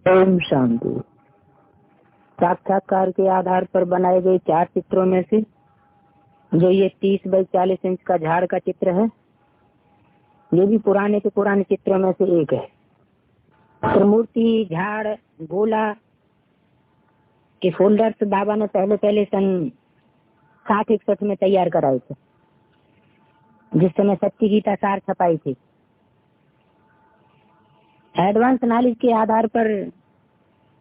ओम शांति। साक्षात्कार के आधार पर बनाए गए 4 चित्रों में से जो ये 30 बाई 40 इंच का झाड़ का चित्र है, ये भी पुराने के पुराने चित्रों में से एक है। त्रिमूर्ति, झाड़, गोला के फोल्डर्स बाबा ने पहले सन 60-61 में तैयार कराए थे, जिस समय सच्ची गीता सार छपाई थी। एडवांस नॉलेज के आधार पर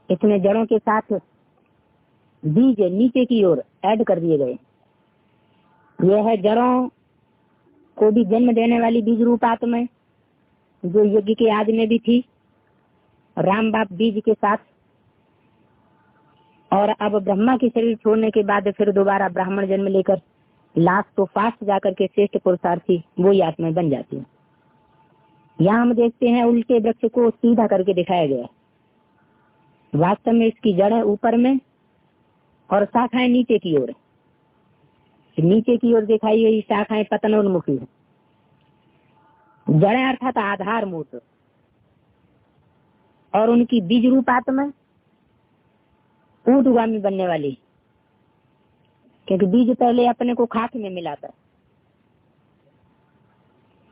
इसमें जड़ों के साथ बीज नीचे की ओर ऐड कर दिए गए। यह है जड़ों को भी जन्म देने वाली बीज रूप आत्मा, जो यज्ञ के आदि में भी थी, राम बाप बीज के साथ, और अब ब्रह्मा की शरीर छोड़ने के बाद फिर दोबारा ब्राह्मण जन्म लेकर लास्ट तो फास्ट जाकर के श्रेष्ठ पुरुषार्थी वही आत्मा बन जाती है। यहाँ हम देखते हैं उल्टे वृक्ष को सीधा करके दिखाया गया। वास्तव में इसकी जड़ ऊपर में और शाखाएं नीचे की ओर। नीचे की ओर दिखाई गई शाखाएं पतनोन्मुखी है। जड़ें अर्थात आधारभूत, और उनकी बीज रूप आत्मा ऊर्ध्वगामी बनने वाली, क्योंकि बीज पहले अपने को खाक में मिलाता है।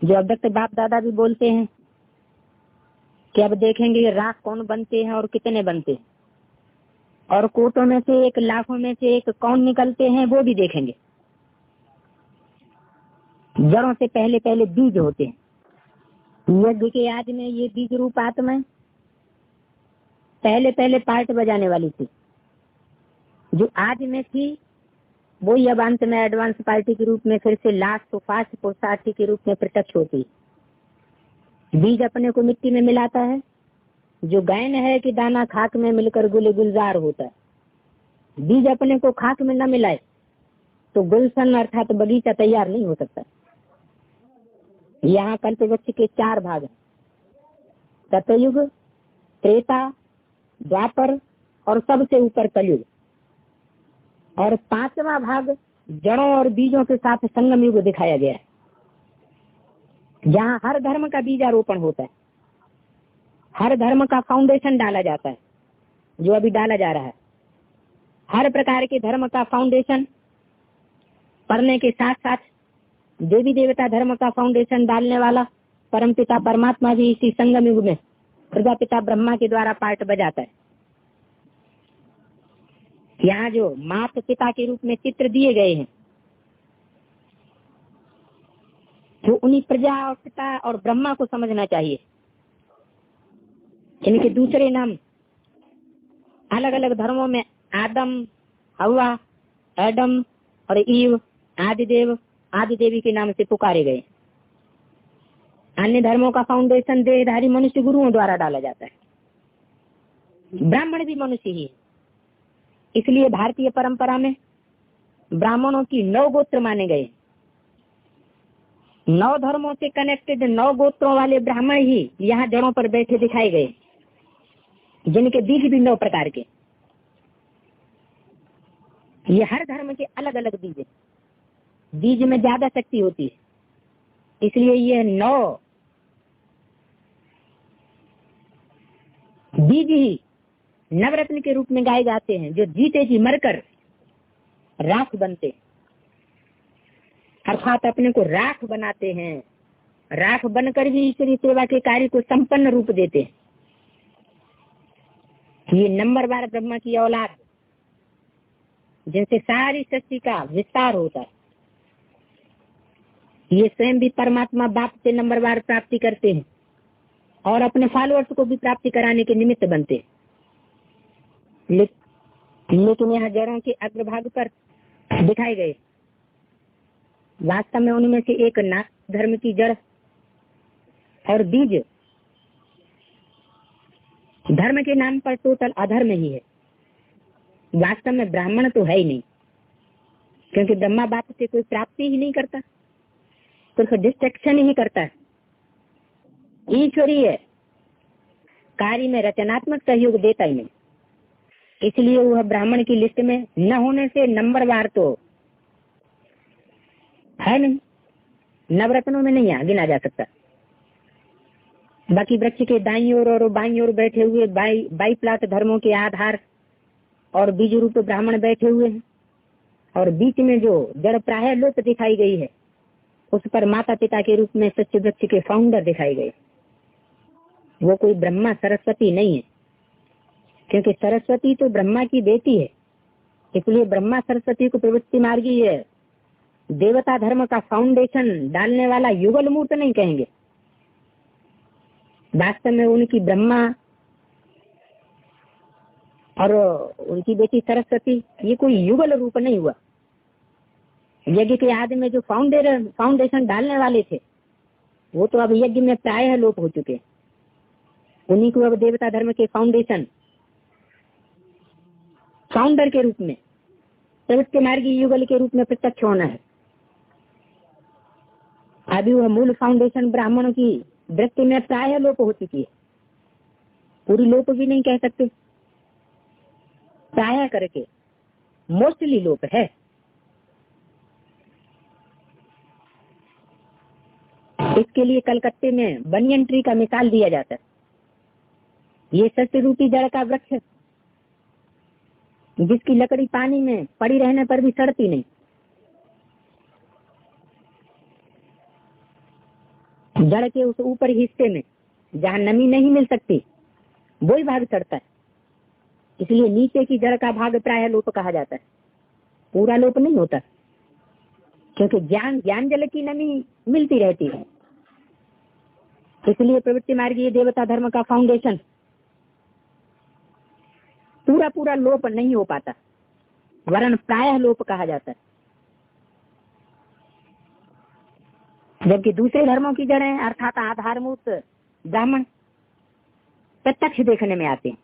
जो अव्यक्त बाप दादा भी बोलते हैं कि अब देखेंगे राख कौन बनते हैं और कितने बनते हैं, और कोटों में से एक, लाखों में से एक कौन निकलते हैं वो भी देखेंगे। जड़ों से पहले बीज होते हैं। यज्ञ के आज में ये बीज रूप आत्मा पहले पार्ट बजाने वाली थी, जो आज में थी वही अब अंत में एडवांस पार्टी के रूप में फिर से लास्ट तो फास्ट पुरुषार्थी के रूप में प्रत्यक्ष होती। बीज अपने को मिट्टी में मिलाता है, जो गायन है कि दाना खाक में मिलकर गुल गुलजार होता है। बीज अपने को खाक में न मिलाए तो गुलशन अर्थात बगीचा तैयार नहीं हो सकता। यहाँ कल्पवृक्ष के 4 भाग, सतयुग, त्रेता, द्वापर और सबसे ऊपर कलयुग, और 5वां भाग जड़ों और बीजों के साथ संगम युग दिखाया गया है, जहाँ हर धर्म का बीजारोपण होता है, हर धर्म का फाउंडेशन डाला जाता है, जो अभी डाला जा रहा है। हर प्रकार के धर्म का फाउंडेशन पढ़ने के साथ साथ देवी देवता धर्म का फाउंडेशन डालने वाला परमपिता परमात्मा भी इसी संगम युग में प्रजापिता ब्रह्मा के द्वारा पार्ट बजाता है। यहाँ जो माता पिता के रूप में चित्र दिए गए हैं, जो उन्हीं प्रजा और पिता और ब्रह्मा को समझना चाहिए। इनके दूसरे नाम अलग अलग धर्मों में आदम, हवा, एडम और ईव, आदिदेव, आदिदेवी के नाम से पुकारे गए। अन्य धर्मों का फाउंडेशन देहधारी मनुष्य गुरुओं द्वारा डाला जाता है। ब्राह्मण भी मनुष्य ही है, इसलिए भारतीय परंपरा में ब्राह्मणों की 9 गोत्र माने गए। 9 धर्मों से कनेक्टेड 9 गोत्रों वाले ब्राह्मण ही यहाँ जड़ों पर बैठे दिखाए गए, जिनके बीज भी 9 प्रकार के। ये हर धर्म के अलग अलग बीज है। बीज में ज्यादा शक्ति होती है, इसलिए ये 9 बीज ही नवरत्न के रूप में गाए जाते हैं, जो जीते जी मरकर राख बनते, अर्थात अपने को राख बनाते हैं। राख बनकर भी ईश्वरीय सेवा के कार्य को संपन्न रूप देते हैं। ये नंबरवार ब्रह्मा की औलाद, जिनसे सारी सृष्टि का विस्तार होता है। ये स्वयं भी परमात्मा बाप से नंबरवार प्राप्ति करते हैं और अपने फॉलोअर्स को भी प्राप्ति कराने के निमित्त बनते हैं। लेकिन यहाँ जड़ों के अग्रभाग पर दिखाए गए वास्तव में उनमें से एक नाथ धर्म की जड़ और बीज धर्म के नाम पर टोटल अधर्म ही है। वास्तव में ब्राह्मण तो है ही नहीं, क्योंकि ब्रह्मा बाप से कोई प्राप्ति ही नहीं करता, सिर्फ डिस्ट्रक्शन ही करता है। ईश्वरीय कार्य में रचनात्मक सहयोग देता ही नहीं, इसलिए वह ब्राह्मण की लिस्ट में न होने से नंबरवार तो है नहीं, नवरत्नों में नहीं गिना जा सकता। बाकी वृक्ष के दाईं ओर और बाईं ओर बैठे हुए बाई प्लाट धर्मों के आधार और बीज रूप ब्राह्मण बैठे हुए हैं, और बीच में जो जड़ प्राय लोप दिखाई गई है उस पर माता पिता के रूप में सच्चे वृक्ष के फाउंडर दिखाई गए। वो कोई ब्रह्मा सरस्वती नहीं है, क्योंकि सरस्वती तो ब्रह्मा की बेटी है, इसलिए ब्रह्मा सरस्वती को प्रवृत्ति मार्गी है देवता धर्म का फाउंडेशन डालने वाला युगल मूर्त नहीं कहेंगे। वास्तव में उनकी ब्रह्मा और उनकी बेटी सरस्वती ये कोई युगल रूप नहीं हुआ। यज्ञ के आदि में जो फाउंडेशन डालने वाले थे वो तो अब यज्ञ में प्रायः लोप हो चुके, उन्हीं को अब देवता धर्म के फाउंडर के रूप में प्रवृत्ति मार्गी युगल के रूप में प्रत्यक्ष होना है। अभी वह मूल फाउंडेशन ब्राह्मणों की वृत्ति में प्रायः लोप हो चुकी है, पूरी लोप भी नहीं कह सकते, प्रायः करके मोस्टली लोप है। इसके लिए कलकत्ते में बनियन ट्री का मिसाल दिया जाता है। ये सत्य रूपी जड़ का वृक्ष है जिसकी लकड़ी पानी में पड़ी रहने पर भी सड़ती नहीं। जड़ के उस ऊपर हिस्से में जहाँ नमी नहीं मिल सकती वही भाग सड़ता है, इसलिए नीचे की जड़ का भाग प्रायः लोप कहा जाता है, पूरा लोप नहीं होता, क्योंकि ज्ञान जल की नमी मिलती रहती है। इसलिए प्रवृत्ति मार्गी देवता धर्म का फाउंडेशन पूरा लोप नहीं हो पाता, वरन प्रायः लोप कहा जाता है। जबकि दूसरे धर्मों की जड़ें अर्थात आधारभूत ब्राह्मण प्रत्यक्ष देखने में आते हैं।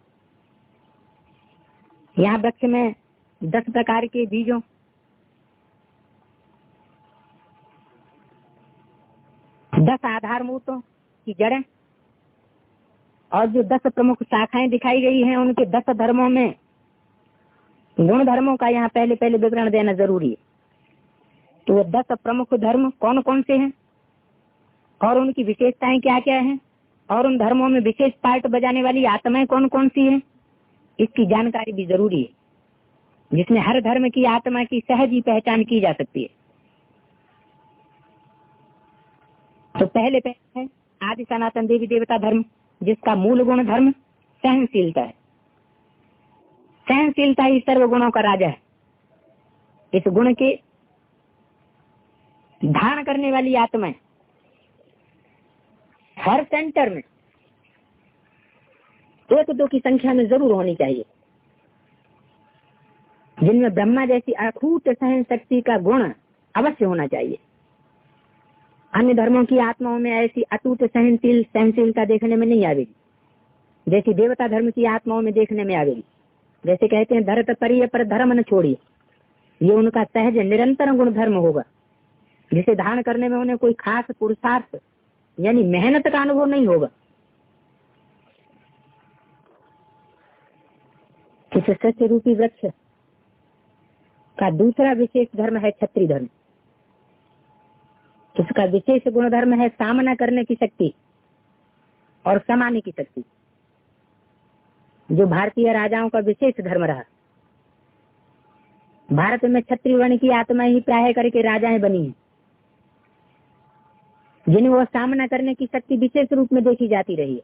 यहाँ वृक्ष में 10 प्रकार के बीजों, 10 आधारभूतों की जड़ें और जो 10 प्रमुख शाखाएं दिखाई गई हैं उनके 10 धर्मों में गुण धर्मों का यहाँ पहले विवरण देना जरूरी है। तो वो 10 प्रमुख धर्म कौन कौन से हैं और उनकी विशेषताएं क्या क्या हैं और उन धर्मों में विशेष पार्ट बजाने वाली आत्माएं कौन कौन सी हैं, इसकी जानकारी भी जरूरी है, जिसमें हर धर्म की आत्मा की सहज ही पहचान की जा सकती है। तो पहले है आदि सनातन देवी देवता धर्म, जिसका मूल गुण धर्म सहनशीलता है। सहनशीलता ही सर्व गुणों का राजा है। इस गुण के धारण करने वाली आत्माएं हर सेंटर में 1-2 की संख्या में जरूर होनी चाहिए, जिनमें ब्रह्मा जैसी अखूट सहन शक्ति का गुण अवश्य होना चाहिए। अन्य धर्मों की आत्माओं में ऐसी अटूट सहनशीलता देखने में नहीं आवेगी, जैसी देवता धर्म की आत्माओं में देखने में आवेगी। जैसे कहते हैं धरत परिय पर धर्म न छोड़िए, ये उनका सहज निरंतर गुण धर्म होगा, जिसे धारण करने में उन्हें कोई खास पुरुषार्थ यानी मेहनत का अनुभव नहीं होगा। इस सत्य रूपी वृक्ष का दूसरा विशेष धर्म है क्षत्रिय धर्म। इसका विशेष गुण धर्म है सामना करने की शक्ति और समाने की शक्ति, जो भारतीय राजाओं का विशेष धर्म रहा। भारत में क्षत्रिय वर्ण की आत्मा ही प्राय करके राजाएं बनी हैं, जिन्हें वो सामना करने की शक्ति विशेष रूप में देखी जाती रही है।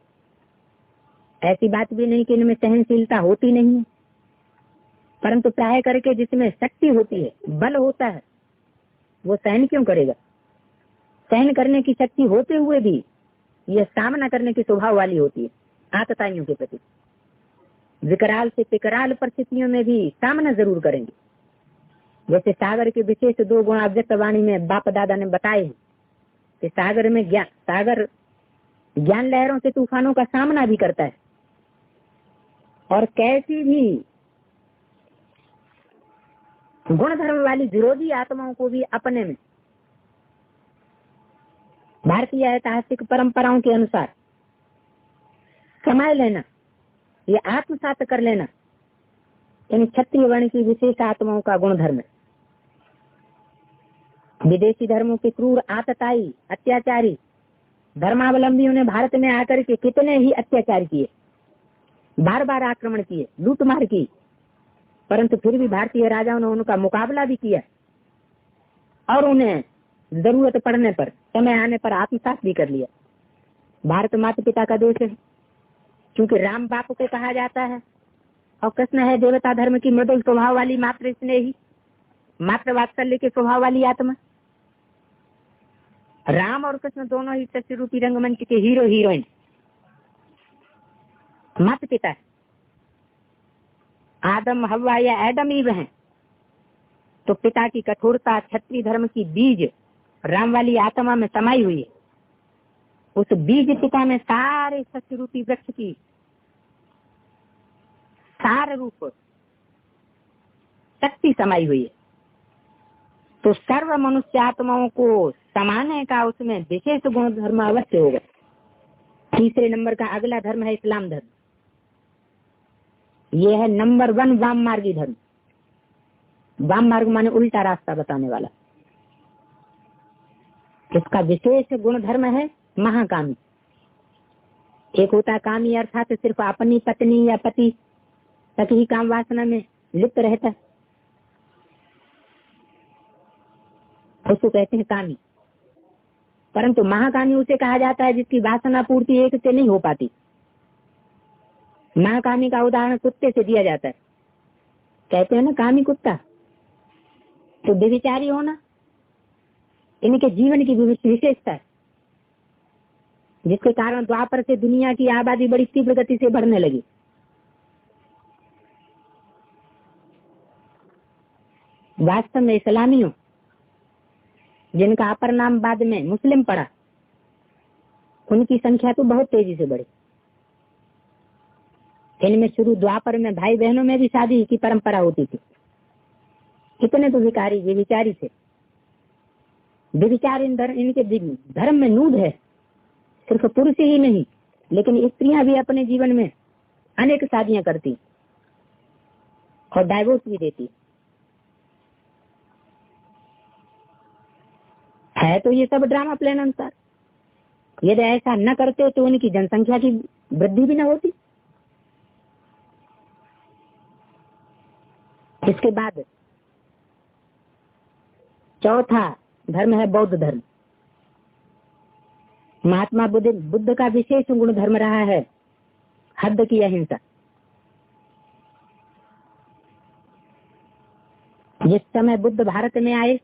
ऐसी बात भी नहीं कि इनमें सहनशीलता होती नहीं है, परंतु प्राय करके जिसमें शक्ति होती है, बल होता है, वो सहन क्यों करेगा? सहन करने की शक्ति होते हुए भी यह सामना करने की स्वभाव वाली होती है आतताइयों के प्रति। विकराल से विकराल परिस्थितियों में भी सामना जरूर करेंगे। जैसे सागर के विशेष 2 गुण अव्यक्त वाणी में बाप दादा ने बताए हैं कि सागर ज्ञान लहरों से तूफानों का सामना भी करता है, और कैसी भी गुण धर्म वाली विरोधी आत्माओं को भी अपने में भारतीय ऐतिहासिक परंपराओं के अनुसार समाये लेना, ये आत्मसात कर लेना, इन क्षत्रिय वर्ण की विशेष आत्माओं का गुण धर्म है। विदेशी धर्मों के क्रूर आतताई अत्याचारी धर्मावलंबियों ने भारत में आकर के कितने ही अत्याचार किए, बार बार आक्रमण किए, लूटमार की, परंतु फिर भी भारतीय राजाओं ने उनका मुकाबला भी किया और उन्हें जरूरत पड़ने पर, समय आने पर आत्मसात भी कर लिया। भारत माता पिता का देश है, क्योंकि राम बाप को कहा जाता है, और कृष्ण है देवता धर्म की मृदुल स्वभाव वाली, मातृ स्नेही, मातृ वात्सल्य के स्वभाव वाली आत्मा। राम और कृष्ण दोनों ही सत्य रूपी रंगमंच के हीरो हीरोइन, माता पिता है। आदम हव्वा या एडम ईव हैं, तो पिता की कठोरता, क्षत्रिय धर्म की बीज राम वाली आत्मा में समाई हुई है। उस बीज पिता में सारे सत्य रूपी वृक्ष की सार रूप शक्ति समाई हुई है। तो सर्व मनुष्य आत्माओं को समाने का उसमें विशेष गुण धर्म अवश्य होगा। तीसरे नंबर का अगला धर्म है इस्लाम धर्म। यह है नंबर 1 वाम मार्गी धर्म। वाम मार्ग माने उल्टा रास्ता बताने वाला। इसका विशेष गुण धर्म है महाकामी। एक होता है कामी, अर्थात सिर्फ अपनी पत्नी या पति तक ही काम वासना में लिप्त रहता है, उसको कहते हैं कामी। परंतु महाकामी उसे कहा जाता है जिसकी वासना पूर्ति एक से नहीं हो पाती। महाकामी का उदाहरण कुत्ते से दिया जाता है। कहते हैं ना कामी कुत्ता, तो व्यभिचारी होना इनके जीवन की विशेषता है, जिसके कारण द्वापर से दुनिया की आबादी बड़ी तीव्र गति से बढ़ने लगी। वास्तव में इस्लामियों, जिनका अपर नाम बाद में मुस्लिम पड़ा, उनकी संख्या तो बहुत तेजी से बढ़ी। इनमें शुरू द्वापर में भाई बहनों में भी शादी की परंपरा होती थी। कितने तो विकारी व्यभिचारी थे। व्यभिचार इनके धर्म में नूद है। सिर्फ पुरुष ही नहीं, लेकिन स्त्रियां भी अपने जीवन में अनेक शादियां करती और डाइवोर्स भी देती है। तो ये सब ड्रामा प्लान अनुसार, यदि ऐसा न करते तो उनकी जनसंख्या की वृद्धि भी न होती। इसके बाद चौथा धर्म है बौद्ध धर्म। महात्मा बुद्ध का विशेष गुण धर्म रहा है हद की अहिंसा। जिस समय बुद्ध भारत में आए,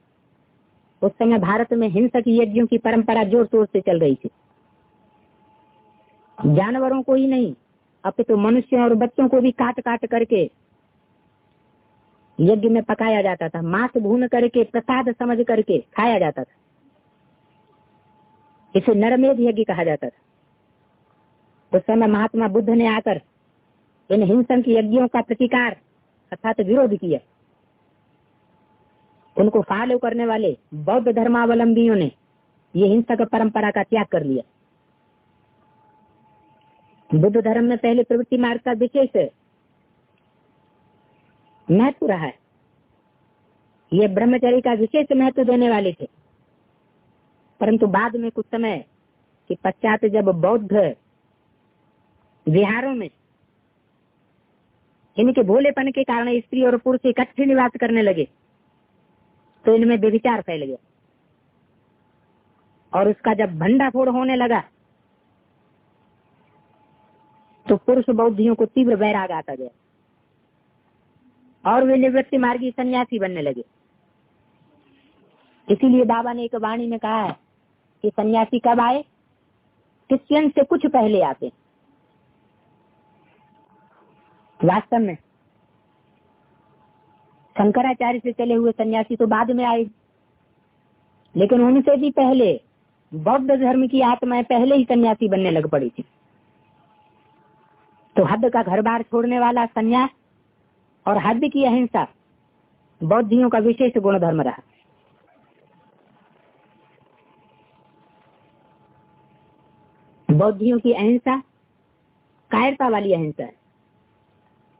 उस समय भारत में हिंसक यज्ञों की परंपरा जोर शोर से चल रही थी। जानवरों को ही नहीं, अपितु मनुष्यों और बच्चों को भी काट काट करके यज्ञ में पकाया जाता था। मांस भून करके प्रसाद समझ करके खाया जाता था। इसे नरमेध यज्ञ कहा जाता था। उस समय महात्मा बुद्ध ने आकर इन हिंसक यज्ञों का प्रतिकार अर्थात विरोध किया। उनको फॉलो करने वाले बौद्ध धर्मावलंबियों ने ये हिंसक परंपरा का त्याग कर लिया। बुद्ध धर्म में पहले प्रवृत्ति मार्ग का विशेष महत्व रहा है। ये ब्रह्मचर्य का विशेष महत्व देने वाले थे। परंतु बाद में कुछ समय के पश्चात जब बौद्ध विहारों में इनके भोलेपन के कारण स्त्री और पुरुष इकट्ठे निवास करने लगे, तो इनमें व्यभिचार फैल गया। और उसका जब भंडाफोड़ होने लगा, तो पुरुष बौद्धियों को तीव्र वैराग आता गया और वे निवृत्ति मार्गी सन्यासी बनने लगे। इसीलिए बाबा ने एक वाणी में कहा है कि सन्यासी कब आए? क्रिश्चियन से कुछ पहले आते। वास्तव में शंकराचार्य से चले हुए सन्यासी तो बाद में आए, लेकिन उनसे भी पहले बौद्ध धर्म की आत्माएं पहले ही सन्यासी बनने लग पड़ी थी। तो हद का घर बार छोड़ने वाला सन्यास और हद की अहिंसा बौद्धियों का विशेष गुण धर्म रहा। बौद्धियों की अहिंसा कायरता वाली अहिंसा है।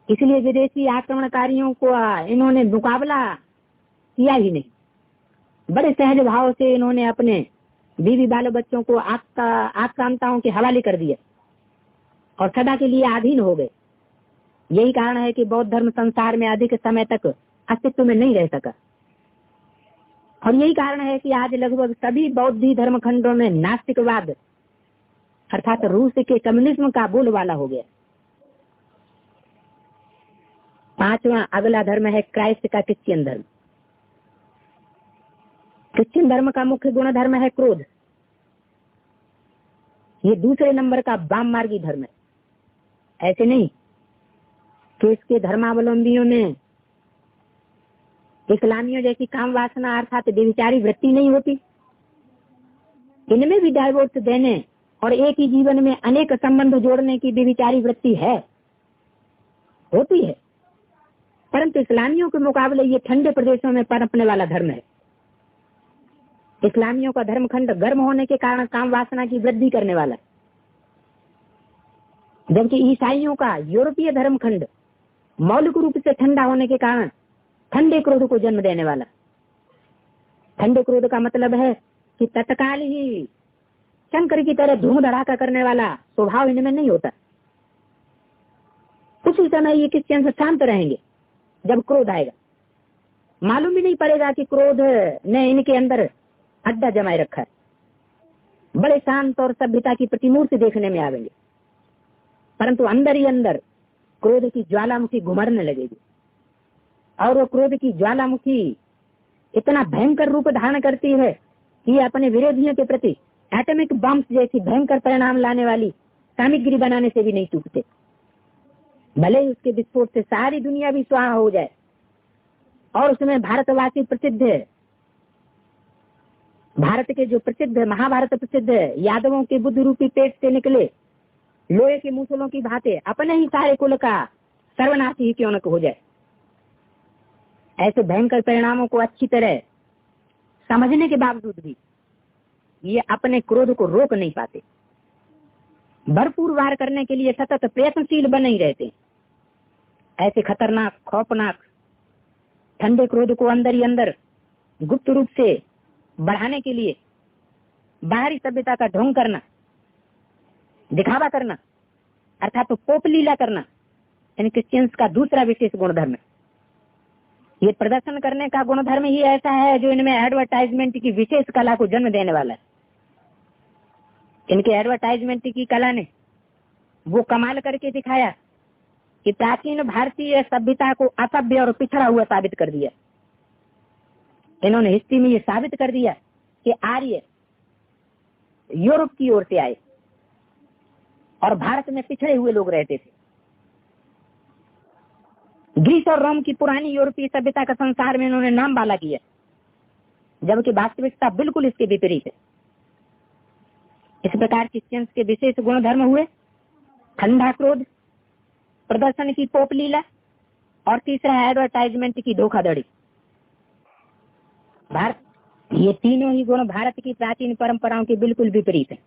इसलिए विदेशी आक्रमणकारियों को इन्होंने मुकाबला किया ही नहीं। बड़े सहज भाव से इन्होंने अपने बीवी बालों बच्चों को आकांक्षाओं के हवाले कर दिया और सदा के लिए अधीन हो गए। यही कारण है कि बौद्ध धर्म संसार में अधिक समय तक अस्तित्व में नहीं रह सका और यही कारण है कि आज लगभग सभी बौद्धी धर्म खंडों में नास्तिकवाद अर्थात रूस के कम्युनिज्म का बोलबाला हो गया। पांचवा अगला धर्म है क्राइस्ट का क्रिश्चियन धर्म। क्रिश्चियन धर्म का मुख्य गुण धर्म है क्रोध। ये दूसरे नंबर का वाम मार्गी धर्म है। ऐसे नहीं कि इसके धर्मावलंबियों में इस्लामियों जैसी काम वासना अर्थात व्यभिचारी वृत्ति नहीं होती। इनमें भी डाइवोर्स देने और एक ही जीवन में अनेक संबंध जोड़ने की व्यभिचारी वृत्ति है, होती है, परंतु इस्लामियों के मुकाबले ये ठंडे प्रदेशों में पनपने वाला धर्म है। इस्लामियों का धर्मखंड गर्म होने के कारण काम वासना की वृद्धि करने वाला, जबकि ईसाइयों का यूरोपीय धर्मखंड मौलिक रूप से ठंडा होने के कारण ठंडे क्रोध को जन्म देने वाला। ठंडे क्रोध का मतलब है कि तत्काल ही शंकर की तरह धूम धड़ाका करने वाला स्वभाव इनमें नहीं होता। उसी समय ये क्रिश्चियन शांत रहेंगे जब क्रोध आएगा। मालूम भी नहीं पड़ेगा कि क्रोध ने इनके अंदर अड्डा जमाए रखा है। बड़े शांत और सभ्यता की प्रतिमूर्ति देखने में आवेंगे, परंतु अंदर ही अंदर क्रोध की ज्वालामुखी घुमरने लगेगी और वो क्रोध की ज्वालामुखी इतना भयंकर रूप धारण करती है कि अपने विरोधियों के प्रति एटॉमिक बम्स जैसी भयंकर परिणाम लाने वाली सामग्री बनाने से भी नहीं चूकते। भले ही उसके विस्फोट से सारी दुनिया भी स्वाहा हो जाए और उसमें भारतवासी प्रसिद्ध है। भारत के जो प्रसिद्ध महाभारत प्रसिद्ध है, यादवों के बुद्ध रूपी पेट से निकले लोहे के मूसलों की भांति अपने ही सारे कुल का सर्वनाश ही क्यों न हो जाए। ऐसे भयंकर परिणामों को अच्छी तरह समझने के बावजूद भी ये अपने क्रोध को रोक नहीं पाते। भरपूर वार करने के लिए सतत प्रयत्नशील बने ही रहते। ऐसे खतरनाक खौफनाक ठंडे क्रोध को अंदर ही अंदर गुप्त रूप से बढ़ाने के लिए बाहरी सभ्यता का ढोंग करना, दिखावा करना अर्थात तो पोप लीला करना इन क्रिश्चियंस का दूसरा विशेष गुणधर्म है। ये प्रदर्शन करने का गुणधर्म ही ऐसा है जो इनमें एडवर्टाइजमेंट की विशेष कला को जन्म देने वाला है। इनके एडवर्टाइजमेंट की कला ने वो कमाल करके दिखाया कि प्राचीन भारतीय सभ्यता को असभ्य और पिछड़ा हुआ साबित कर दिया। इन्होंने हिस्ट्री में ये साबित कर दिया कि आर्य यूरोप की ओर से आए और भारत में पिछड़े हुए लोग रहते थे। ग्रीस और रोम की पुरानी यूरोपीय सभ्यता का संसार में इन्होंने नाम बाला किया, जबकि वास्तविकता बिल्कुल इसके विपरीत है। इस प्रकार क्रिश्चियंस के विशेष गुण धर्म हुए ठंडा क्रोध, प्रदर्शन की पोप लीला और तीसरा एडवर्टाइजमेंट की धोखाधड़ी। भारत ये तीनों ही गुण भारत की प्राचीन परंपराओं के बिल्कुल विपरीत है।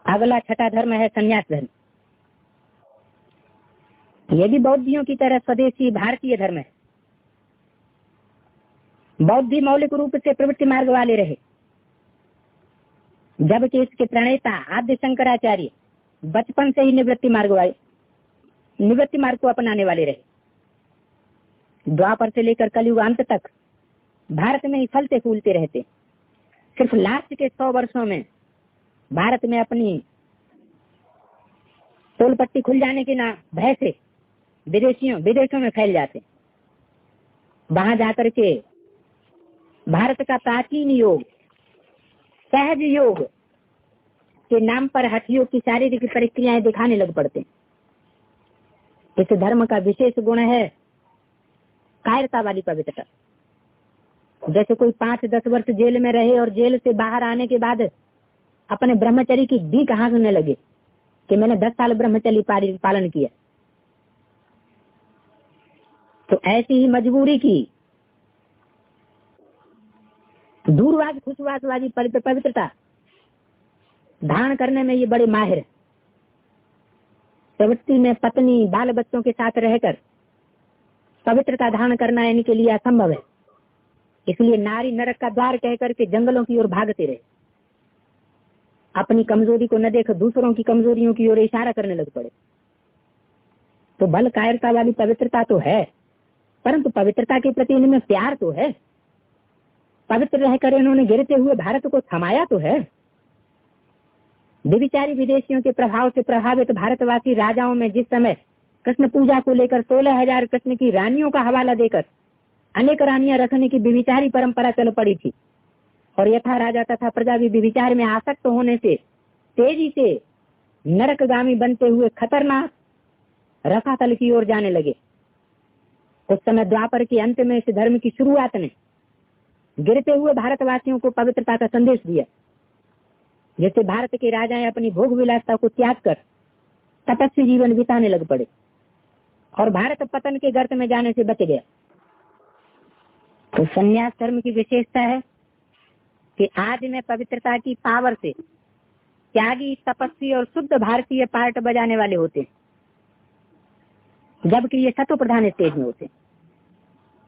अगला छठा धर्म है संन्यास धर्म। यह भी बौद्धियों की तरह स्वदेशी भारतीय धर्म है। बौद्धि मौलिक रूप से प्रवृत्ति मार्ग वाले रहे, जबकि इसके प्रणेता आद्य शंकराचार्य बचपन से ही निवृत्ति मार्ग को अपनाने वाले रहे। द्वापर से लेकर कलयुग अंत तक भारत में ही फलते फूलते रहते। सिर्फ लास्ट के 100 वर्षों में भारत में अपनी टोल पट्टी खुल जाने के ना भय से विदेशों में फैल जाते। वहां जाकर के भारत का प्राचीन योग सहज योग के नाम पर हठ योग की शारीरिक प्रक्रियाएं दिखाने लग पड़ते। इस धर्म का विशेष गुण है कायरता वाली पवित्रता। जैसे कोई 5-10 वर्ष जेल में रहे और जेल से बाहर आने के बाद अपने ब्रह्मचर्य की दी हाँकने लगे कि मैंने 10 साल ब्रह्मचर्य पालन किया, तो ऐसी ही मजबूरी की दूरवाद खुशवासवादी पवित्रता धारण करने में ये बड़े माहिर। प्रवृत्ति में पत्नी बाल बच्चों के साथ रहकर पवित्रता धारण करना इनके लिए असंभव है। इसलिए नारी नरक का द्वार कह करके जंगलों की ओर भागते रहे, अपनी कमजोरी को न देख दूसरों की कमजोरियों की ओर इशारा करने लग पड़े। तो बल कायरता वाली पवित्रता तो है, परंतु पवित्रता के प्रति इनमें प्यार तो है। पवित्र रहकर इन्होंने गिरते हुए भारत को थमाया तो है। विभिचारी विदेशियों के प्रभाव से प्रभावित भारतवासी राजाओं में जिस समय कृष्ण पूजा को लेकर 16,000 कृष्ण की रानियों का हवाला देकर अनेक रानियां रखने की विभिचारी परंपरा चल पड़ी थी, और यथा राजा तथा प्रजा भी विभिचार में आसक्त होने से तेजी से नरकगामी बनते हुए खतरनाक रसातल की ओर जाने लगे। उस समय द्वापर के अंत में इस धर्म की शुरुआत ने गिरते हुए भारतवासियों को पवित्रता का संदेश दिया, जैसे भारत के राजाएं अपनी भोग विलासता को त्याग कर तपस्वी जीवन बिताने लग पड़े और भारत पतन के गर्त में जाने से बच गया। तो संन्यास धर्म की विशेषता है कि आज में पवित्रता की पावर से त्यागी, तपस्वी और शुद्ध भारतीय पार्ट बजाने वाले होते हैं, जबकि ये सतो प्रधान स्टेज में होते हैं।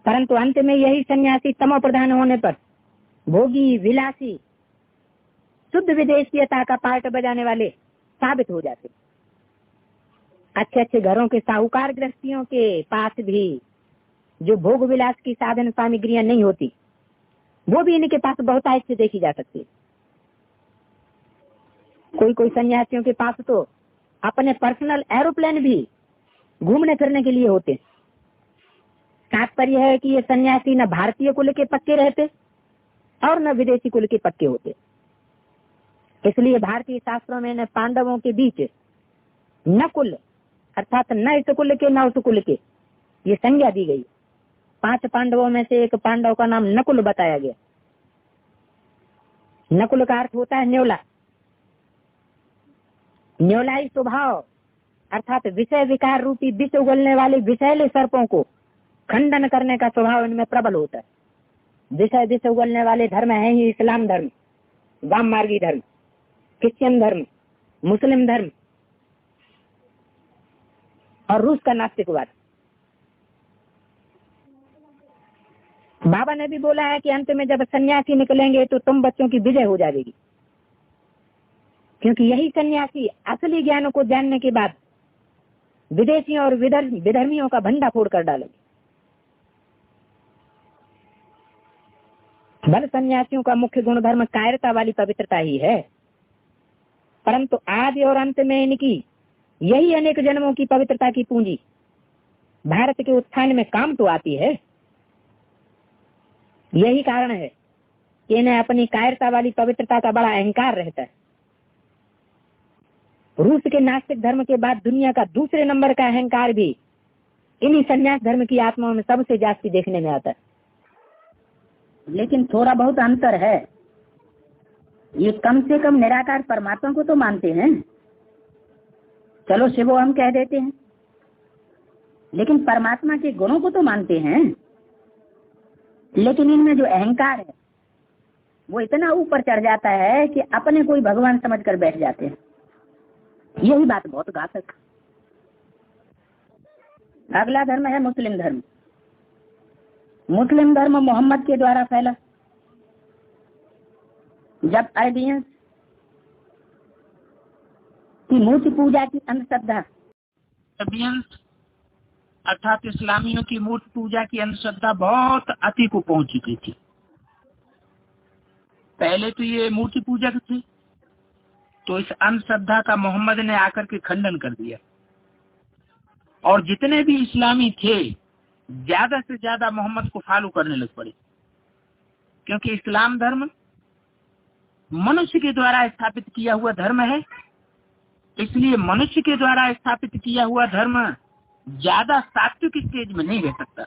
परंतु अंत में यही सन्यासी तमो प्रधान होने पर भोगी, विलासी, शुद्ध विदेशीयता का पार्ट बजाने वाले साबित हो जाते। अच्छे अच्छे घरों के साहूकार गृहस्थियों के पास भी जो भोग विलास की साधन सामग्रियां नहीं होती, वो भी इनके पास बहुतायत से देखी जा सकती है। कोई कोई सन्यासियों के पास तो अपने पर्सनल एरोप्लेन भी घूमने फिरने के लिए होते। तात्पर्य है कि ये सन्यासी न भारतीय कुल के पक्के रहते और न विदेशी कुल के पक्के होते। इसलिए भारतीय शास्त्रों में न पांडवों के बीच न कुल अर्थात न इस कुल के न उस कुल के ये संज्ञा दी गई। 5 पांडवों में से एक पांडव का नाम नकुल बताया गया। नकुल का अर्थ होता है न्योला। न्योलाई स्वभाव अर्थात विषय विकार रूपी विष उगलने वाले विषैले सर्पों को खंडन करने का स्वभाव इनमें प्रबल होता है। विष उगलने वाले धर्म है ही इस्लाम धर्म, वाम मार्गी धर्म, क्रिश्चियन धर्म, मुस्लिम धर्म और रूस का नास्तिकवाद। बाबा ने भी बोला है कि अंत में जब सन्यासी निकलेंगे तो तुम बच्चों की विजय हो जाएगी, क्योंकि यही सन्यासी असली ज्ञान को जानने के बाद विदेशियों और विधर्मियों का भंडा फोड़ कर डालेंगे। बल सन्यासियों का मुख्य गुणधर्म कायरता वाली पवित्रता ही है, परंतु आदि और अंत में इनकी यही अनेक जन्मों की पवित्रता की पूंजी भारत के उत्थान में काम तो आती है। यही कारण है कि इन्हें अपनी कायरता वाली पवित्रता का बड़ा अहंकार रहता है। रूस के नास्तिक धर्म के बाद दुनिया का दूसरे नंबर का अहंकार भी इन्हीं संन्यास धर्म की आत्माओं में सबसे जास्ती देखने में आता है। लेकिन थोड़ा बहुत अंतर है। ये कम से कम निराकार परमात्मा को तो मानते हैं, चलो शिवो हम कह देते हैं, लेकिन परमात्मा के गुणों को तो मानते हैं। लेकिन इनमें जो अहंकार है वो इतना ऊपर चढ़ जाता है कि अपने कोई भगवान समझकर बैठ जाते हैं। यही बात बहुत घातक। अगला धर्म है मुस्लिम धर्म। मुस्लिम धर्म मोहम्मद के द्वारा फैला। जब अरबियंस की मूर्ति पूजा की अंधश्रद्धा, अरबियंस अर्थात इस्लामियों की मूर्ति पूजा की अंधश्रद्धा बहुत अति को पहुंच चुकी थी। पहले तो ये मूर्ति पूजक थे, तो इस अंधश्रद्धा का मोहम्मद ने आकर के खंडन कर दिया, और जितने भी इस्लामी थे ज्यादा से ज्यादा मोहम्मद को फॉलो करने लग पड़े, क्योंकि इस्लाम धर्म मनुष्य के द्वारा स्थापित किया हुआ धर्म है। इसलिए मनुष्य के द्वारा स्थापित किया हुआ धर्म ज्यादा सात्विक स्टेज में नहीं रह सकता।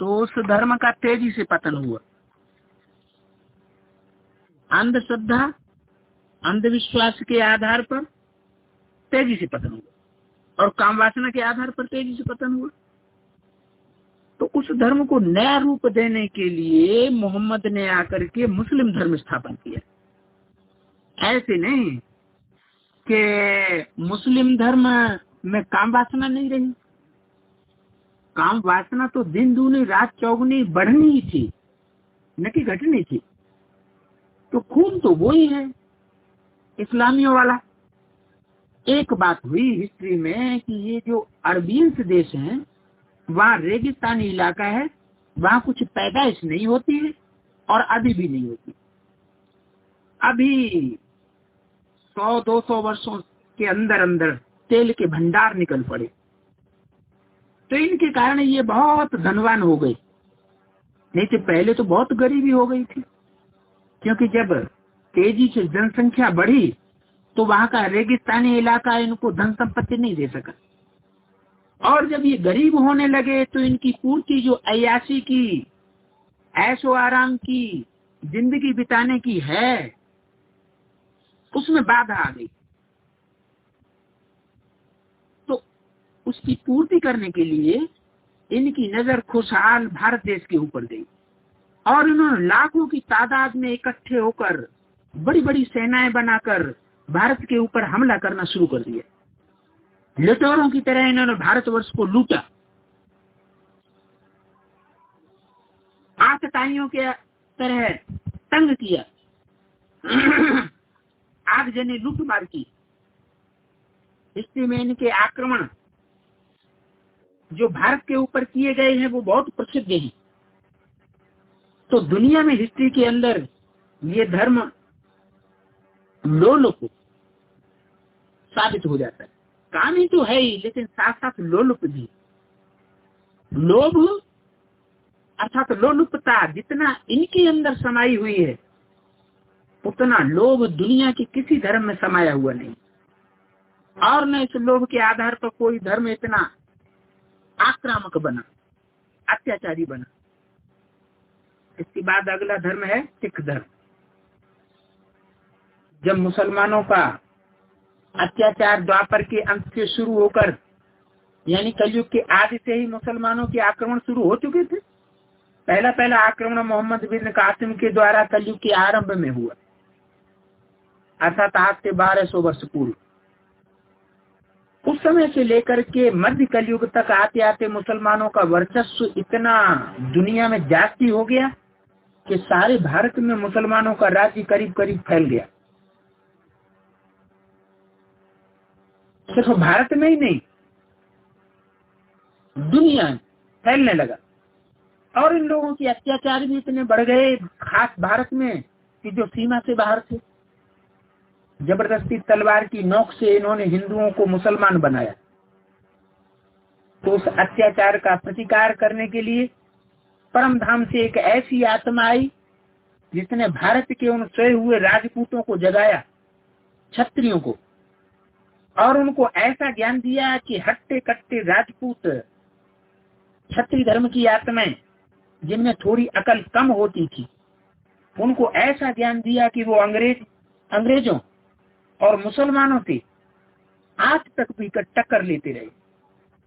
तो उस धर्म का तेजी से पतन हुआ। अंधश्रद्धा, अंधविश्वास के आधार पर तेजी से पतन हुआ और काम वासना के आधार पर तेजी से पतन हुआ। तो उस धर्म को नया रूप देने के लिए मोहम्मद ने आकर के मुस्लिम धर्म स्थापन किया। ऐसे नहीं कि मुस्लिम धर्म में काम वासना नहीं रही, काम वासना तो दिन दूनी रात चौगुनी बढ़नी ही थी, न कि घटनी थी। तो खून तो वो ही है इस्लामियों वाला। एक बात हुई हिस्ट्री में कि ये जो अरबियंस देश हैं, वहाँ रेगिस्तानी इलाका है, वहाँ कुछ पैदाइश नहीं होती है और अभी भी नहीं होती। अभी 100-200 वर्षों के अंदर अंदर तेल के भंडार निकल पड़े। तो इनके कारण ये बहुत धनवान हो गए, नहीं तो पहले तो बहुत गरीबी हो गई थी। क्योंकि जब तेजी से जनसंख्या बढ़ी तो वहां का रेगिस्तानी इलाका इनको धन संपत्ति नहीं दे सका, और जब ये गरीब होने लगे तो इनकी पूर्ति जो अय्याशी की, ऐशो आराम की जिंदगी बिताने की है, उसमें बाधा आ गई। तो उसकी पूर्ति करने के लिए इनकी नजर खुशहाल भारत देश के ऊपर गई और इन्होंने लाखों की तादाद में इकट्ठे होकर बड़ी बड़ी सेनाएं बनाकर भारत के ऊपर हमला करना शुरू कर दिया। लुटेरों की तरह इन्होंने भारतवर्ष को लूटा, आतताइयों के तरह तंग किया, आगजनी लूटमार की। हिस्ट्री में इनके आक्रमण जो भारत के ऊपर किए गए हैं वो बहुत प्रसिद्ध हैं। तो दुनिया में हिस्ट्री के अंदर ये धर्म लोलुप साबित हो जाता है। कामी तो है ही, लेकिन साथ साथ लोलुप भी। लोभ अर्थात लोलुपता जितना इनके अंदर समाई हुई है, उतना लोभ दुनिया के किसी धर्म में समाया हुआ नहीं। और न इस लोभ के आधार पर कोई धर्म इतना आक्रामक बना, अत्याचारी बना। इसके बाद अगला धर्म है सिख धर्म। जब मुसलमानों का अत्याचार द्वापर के अंत से शुरू होकर, यानी कलयुग के आदि से ही मुसलमानों के आक्रमण शुरू हो चुके थे। पहला आक्रमण मोहम्मद बिन कासिम के द्वारा कलयुग के आरंभ में हुआ, अर्थात आज से 1200 वर्ष पूर्व। उस समय से लेकर के मध्य कलयुग तक आते आते मुसलमानों का वर्चस्व इतना दुनिया में जास्ती हो गया कि सारे भारत में मुसलमानों का राज्य करीब करीब फैल गया। सिर्फ भारत में ही नहीं, दुनिया में फैलने लगा। और इन लोगों के अत्याचार भी इतने बढ़ गए, खास भारत में, कि जो सीमा से बाहर थे। जबरदस्ती तलवार की नोक से इन्होंने हिंदुओं को मुसलमान बनाया। तो उस अत्याचार का प्रतिकार करने के लिए परम धाम से एक ऐसी आत्मा आई जिसने भारत के उन सोए हुए राजपूतों को जगाया, क्षत्रियों को, और उनको ऐसा ज्ञान दिया कि हट्टे कट्टे राजपूत क्षत्रिय धर्म की आत्माएं, जिनमें थोड़ी अकल कम होती थी, उनको ऐसा ज्ञान दिया कि वो अंग्रेजों और मुसलमानों से आज तक भी टक्कर लेते रहे।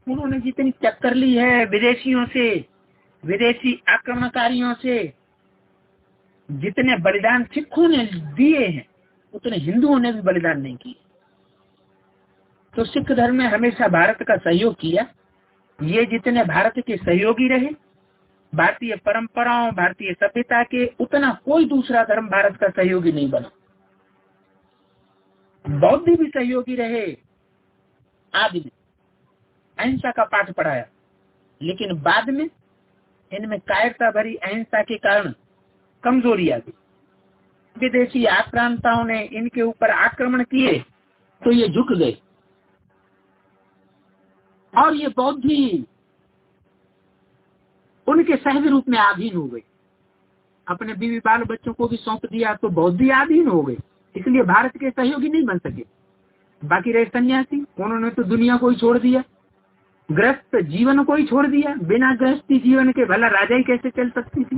उन्होंने जितनी टक्कर ली है विदेशियों से, विदेशी आक्रमणकारियों से, जितने बलिदान सिखों ने दिए हैं उतने हिंदुओं ने भी बलिदान नहीं किए। तो सिख धर्म ने हमेशा भारत का सहयोग किया। ये जितने भारत के सहयोगी रहे, भारतीय परंपराओं, भारतीय सभ्यता के, उतना कोई दूसरा धर्म भारत का सहयोगी नहीं बना। बौद्ध भी सहयोगी रहे, आदि में अहिंसा का पाठ पढ़ाया, लेकिन बाद में इनमें कायरता भरी अहिंसा के कारण कमजोरी आ गई। विदेशी आक्रांताओं ने इनके ऊपर आक्रमण किए तो ये झुक गए, और ये बौद्ध भी उनके सहज रूप में अधीन हो गए। अपने बीवी बाल बच्चों को भी सौंप दिया तो बौद्ध भी अधीन हो गए, इसलिए भारत के सहयोगी नहीं बन सके। बाकी रहे सन्यासी, उन्होंने तो दुनिया को ही छोड़ दिया, गृहस्थ जीवन को ही छोड़ दिया। बिना गृहस्थी जीवन के भला राजा ही कैसे चल सकती थी।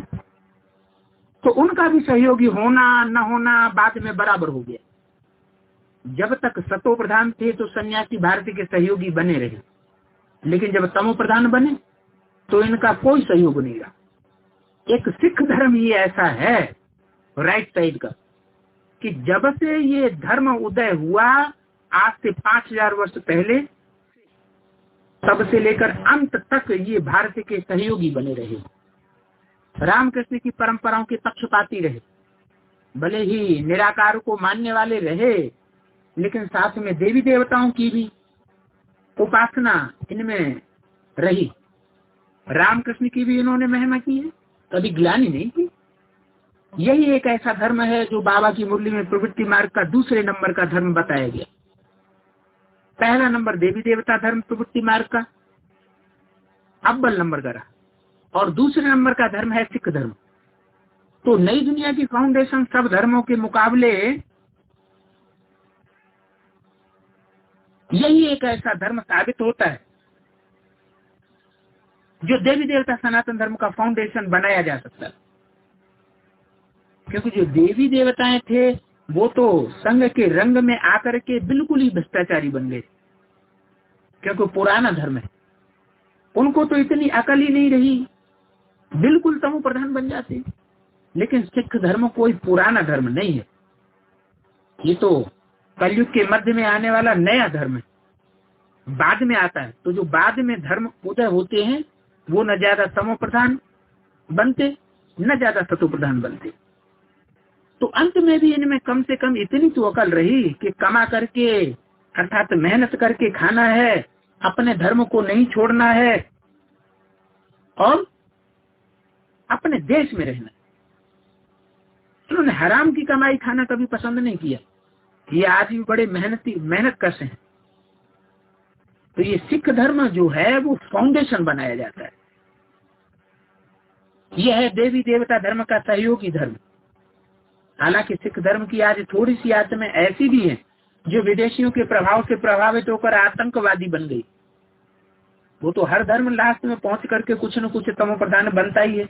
तो उनका भी सहयोगी होना न होना बाद में बराबर हो गया। जब तक सतो प्रधान थे तो सन्यासी भारत के सहयोगी बने रहे, लेकिन जब तमो प्रधान बने तो इनका कोई सहयोग नहीं रहा। एक सिख धर्म ही ऐसा है राइट साइड का कि जब से ये धर्म उदय हुआ आज से 5000 वर्ष पहले, तब से लेकर अंत तक ये भारत के सहयोगी बने रहे, रामकृष्ण की परंपराओं के पक्षपाती रहे, भले ही निराकार को मानने वाले रहे, लेकिन साथ में देवी देवताओं की भी उपासना इनमें रही। रामकृष्ण की भी इन्होंने महिमा की है, कभी ग्लानि नहीं की। यही एक ऐसा धर्म है जो बाबा की मुरली में प्रवृत्ति मार्ग का दूसरे नंबर का धर्म बताया गया। पहला नंबर देवी देवता धर्म प्रवृत्ति मार्ग का अव्वल नंबर का रहा, और दूसरे नंबर का धर्म है सिख धर्म। तो नई दुनिया की फाउंडेशन सब धर्मों के मुकाबले यही एक ऐसा धर्म साबित होता है जो देवी देवता सनातन धर्म का फाउंडेशन बनाया जा सकता है। क्योंकि जो देवी देवताएं थे वो तो संघ के रंग में आकर के बिल्कुल ही भ्रष्टाचारी बन गए, क्योंकि पुराना धर्म है, उनको तो इतनी अकल ही नहीं रही, बिल्कुल तमो प्रधान बन जाते। लेकिन सिख धर्म कोई पुराना धर्म नहीं है, ये तो कलयुग के मध्य में आने वाला नया धर्म है, बाद में आता है। तो जो बाद में धर्म उदय होते हैं वो न ज्यादा तमो प्रधान बनते न ज्यादा सतो प्रधान बनते। तो अंत में भी इनमें कम से कम इतनी तो अकल रही कि कमा करके अर्थात मेहनत करके खाना है, अपने धर्म को नहीं छोड़ना है और अपने देश में रहना। उन्होंने हराम की कमाई खाना कभी पसंद नहीं किया। ये आज भी बड़े मेहनत कश हैं। तो ये सिख धर्म जो है वो फाउंडेशन बनाया जाता है। यह है देवी देवता धर्म का सहयोगी धर्म। हालांकि सिख धर्म की आज थोड़ी सी आत्में ऐसी भी हैं जो विदेशियों के प्रभाव से प्रभावित होकर आतंकवादी बन गई। वो तो हर धर्म लास्ट में पहुंच करके कुछ न कुछ तमो प्रधान बनता ही है।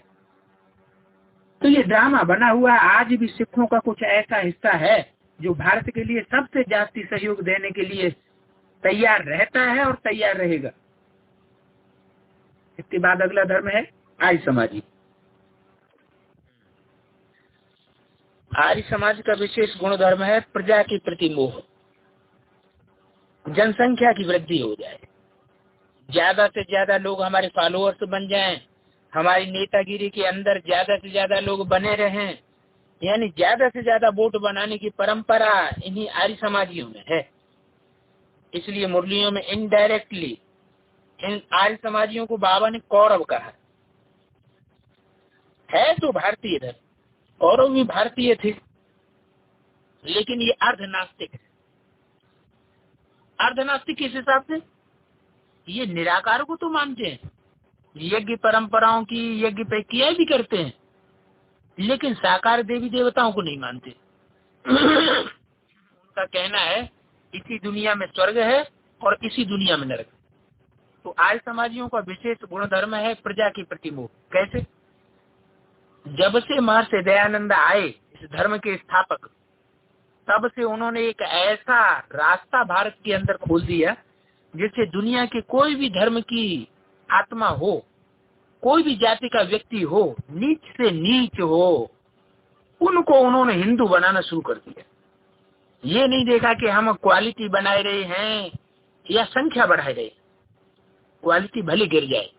तो ये ड्रामा बना हुआ आज भी सिखों का कुछ ऐसा हिस्सा है जो भारत के लिए सबसे ज्यादा सहयोग देने के लिए तैयार रहता है और तैयार रहेगा। इसके बाद अगला धर्म है आर्य समाजी। आर्य समाज का विशेष गुण धर्म है प्रजा के प्रति मोह। जनसंख्या की वृद्धि हो जाए, ज्यादा से ज्यादा लोग हमारे फॉलोअर्स बन जाएं, हमारी नेतागिरी के अंदर ज्यादा से ज्यादा लोग बने रहें, यानी ज्यादा से ज्यादा वोट बनाने की परंपरा इन्हीं आर्य समाजियों में है। इसलिए मुरलियों में इनडायरेक्टली इन आर्य समाजियों को बाबा ने कौरव कहा है। तो भारतीय धर्म, कौरव भी भारतीय थे, लेकिन ये अर्धनास्तिक है। अर्धनास्तिक किस हिसाब से? ये निराकार को तो मानते हैं, यज्ञ परंपराओं की यज्ञ पे क्रिया भी करते हैं, लेकिन साकार देवी देवताओं को नहीं मानते। उनका कहना है इसी दुनिया में स्वर्ग है और इसी दुनिया में नरक। तो आर्य समाजियों का विशेष गुण धर्म है प्रजा के प्रति मोह। कैसे? जब से महर्षि दयानंद आए इस धर्म के स्थापक, तब से उन्होंने एक ऐसा रास्ता भारत के अंदर खोल दिया जिससे दुनिया के कोई भी धर्म की आत्मा हो, कोई भी जाति का व्यक्ति हो, नीच से नीच हो, उनको उन्होंने हिंदू बनाना शुरू कर दिया। ये नहीं देखा कि हम क्वालिटी बनाए रहे हैं या संख्या बढ़ाए रहे। क्वालिटी भले गिर जाए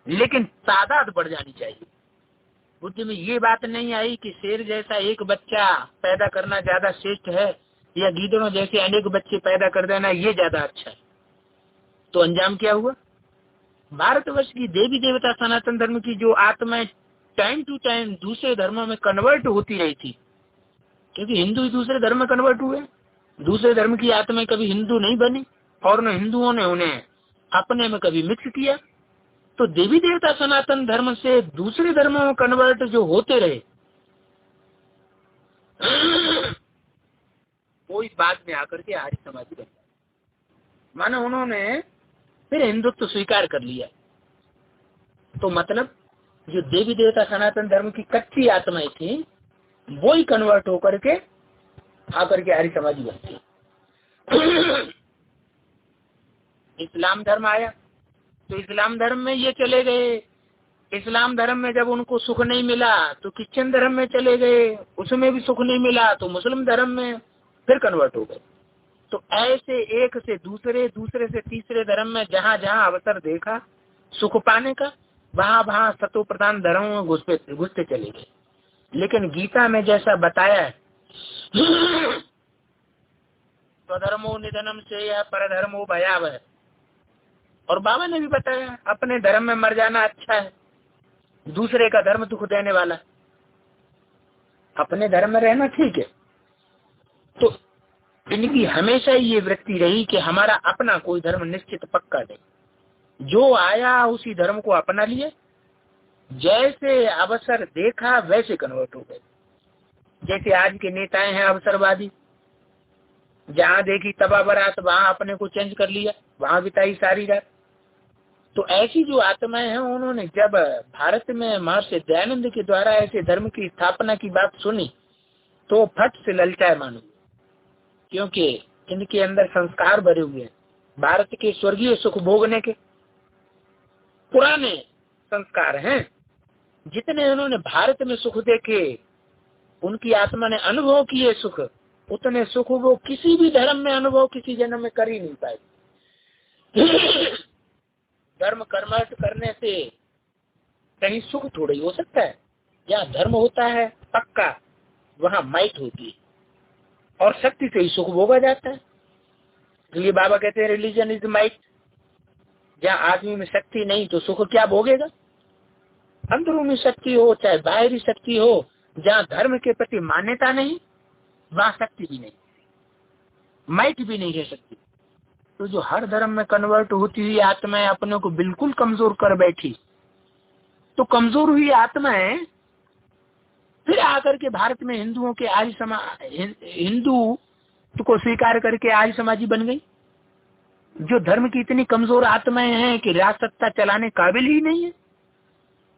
लेकिन तादाद बढ़ जानी चाहिए। बुद्धि में ये बात नहीं आई कि शेर जैसा एक बच्चा पैदा करना ज्यादा श्रेष्ठ है या गीदड़ों जैसे अनेक बच्चे पैदा कर देना ये ज्यादा अच्छा है। तो अंजाम क्या हुआ? भारतवर्ष की देवी देवता सनातन धर्म की जो आत्माएं टाइम टू टाइम दूसरे धर्मों में कन्वर्ट होती रही थी, क्योंकि हिंदू ही दूसरे धर्म में कन्वर्ट हुए, दूसरे धर्म की आत्माएं कभी हिंदू नहीं बनी और न हिंदुओं ने उन्हें अपने में कभी मिक्स किया। तो देवी देवता सनातन धर्म से दूसरे धर्मों में कन्वर्ट जो होते रहे, कोई बाद में आकर के आर्य समाजी बन, मानो उन्होंने फिर हिंदुत्व स्वीकार कर लिया। तो मतलब जो देवी देवता सनातन धर्म की कच्ची आत्माएं थी वो ही कन्वर्ट होकर के आकर के आर्य समाजी बनती। इस्लाम धर्म आया तो इस्लाम धर्म में ये चले गए। इस्लाम धर्म में जब उनको सुख नहीं मिला तो क्रिश्चियन धर्म में चले गए, उसमें भी सुख नहीं मिला तो मुस्लिम धर्म में फिर कन्वर्ट हो गए। तो ऐसे एक से दूसरे, दूसरे से तीसरे धर्म में जहाँ जहाँ अवसर देखा सुख पाने का, वहाँ वहाँ सतो प्रधान धर्मों में घुसते चले गए। लेकिन गीता में जैसा बताया है, स्वधर्मो निधनम से या परधर्मो भयावह, और बाबा ने भी बताया अपने धर्म में मर जाना अच्छा है, दूसरे का धर्म दुख देने वाला, अपने धर्म में रहना ठीक है। तो इनकी हमेशा ये वृत्ति रही कि हमारा अपना कोई धर्म निश्चित पक्का नहीं, जो आया उसी धर्म को अपना लिए, जैसे अवसर देखा वैसे कन्वर्ट हो गए। जैसे आज के नेताएं हैं अवसरवादी, जहाँ देखी तबा बरात वहां अपने को चेंज कर लिया, वहां बिताई सारी रात। तो ऐसी जो आत्माएं हैं, उन्होंने जब भारत में महर्षि दयानंद के द्वारा ऐसे धर्म की स्थापना की बात सुनी तो फट से ललचाए मानो, क्योंकि इनके अंदर संस्कार भरे हुए हैं भारत के स्वर्गीय सुख भोगने के, पुराने संस्कार हैं। जितने उन्होंने भारत में सुख देखे, उनकी आत्मा ने अनुभव किए सुख, उतने सुख वो किसी भी धर्म में अनुभव किसी जन्म में कर ही नहीं पाए। धर्म कर्मठ करने से कहीं सुख थोड़ा ही हो सकता है। जहाँ धर्म होता है पक्का, वहाँ माइट होती है और शक्ति से ही सुख भोगा जाता है। इसलिए बाबा कहते हैं रिलीजन इज माइट। जहाँ आदमी में शक्ति नहीं तो सुख क्या भोगेगा। अंदरूनी शक्ति हो चाहे बाहरी शक्ति हो, जहाँ धर्म के प्रति मान्यता नहीं वहाँ शक्ति भी नहीं, माइट भी नहीं रह सकती। तो जो हर धर्म में कन्वर्ट होती हुई आत्माएं अपने को बिल्कुल कमजोर कर बैठी, तो कमजोर हुई आत्माएं फिर आकर के भारत में हिंदुओं के आर्य समाज, हिंदू को स्वीकार करके आर्य समाजी बन गई। जो धर्म की इतनी कमजोर आत्माएं हैं कि राज सत्ता चलाने काबिल ही नहीं है।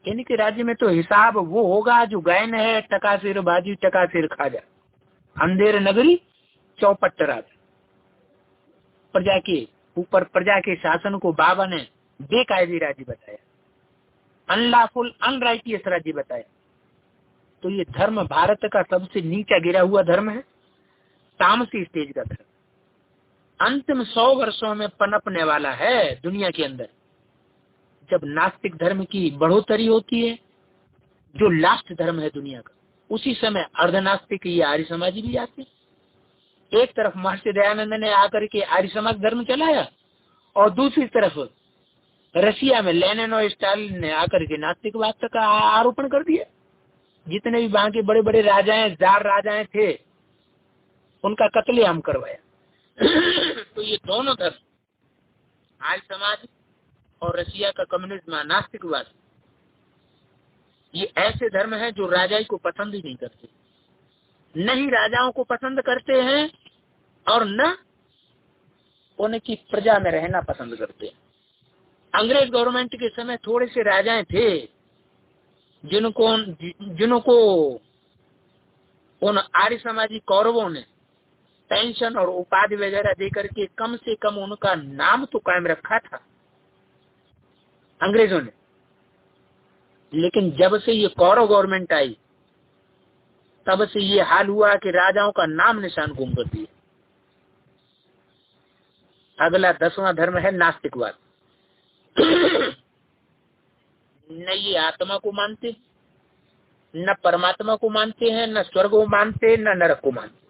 इनके राज्य में तो हिसाब वो होगा जो गायन है, टका सिर बाजी टका सिर खाजा, अंधेर नगरी चौपट राज। प्रजा के ऊपर प्रजा के शासन को बाबा ने बेकायदे राज्य बताया, अनलॉफुल अनराइटियस राज्य बताया। तो ये धर्म भारत का सबसे नीचा गिरा हुआ धर्म है, तामसी स्टेज का धर्म। अंतिम 100 वर्षों में पनपने वाला है दुनिया के अंदर। जब नास्तिक धर्म की बढ़ोतरी होती है, जो लास्ट धर्म है दुनिया का, उसी समय अर्धनास्तिक ये आर्य समाजी भी आते हैं। एक तरफ महर्षि दयानंद ने आकर के आर्य समाज धर्म चलाया और दूसरी तरफ रशिया में लेनिन और स्टालिन ने आकर के नास्तिकवाद का आरोपण कर दिया। जितने भी वहां के बड़े बड़े राजाएं, जार राजाएं थे, उनका कत्लेआम करवाया। तो ये दोनों धर्म, आर्य समाज और रशिया का कम्युनिज्म नास्तिकवाद, ये ऐसे धर्म हैं जो राजाई को पसंद ही नहीं करते, न ही राजाओं को पसंद करते हैं और न उनकी प्रजा में रहना पसंद करते हैं। अंग्रेज गवर्नमेंट के समय थोड़े से राजाएं थे जिनको उन आर्य समाजी कौरवों ने पेंशन और उपाधि वगैरह देकर के कम से कम उनका नाम तो कायम रखा था अंग्रेजों ने। लेकिन जब से ये कौरव गवर्नमेंट आई, तब से ये हाल हुआ कि राजाओं का नाम निशान गुम कर दिया। अगला 10वां धर्म है नास्तिकवाद। न ये आत्मा को मानते, न परमात्मा को मानते हैं, न स्वर्ग को मानते, न नरक को मानते।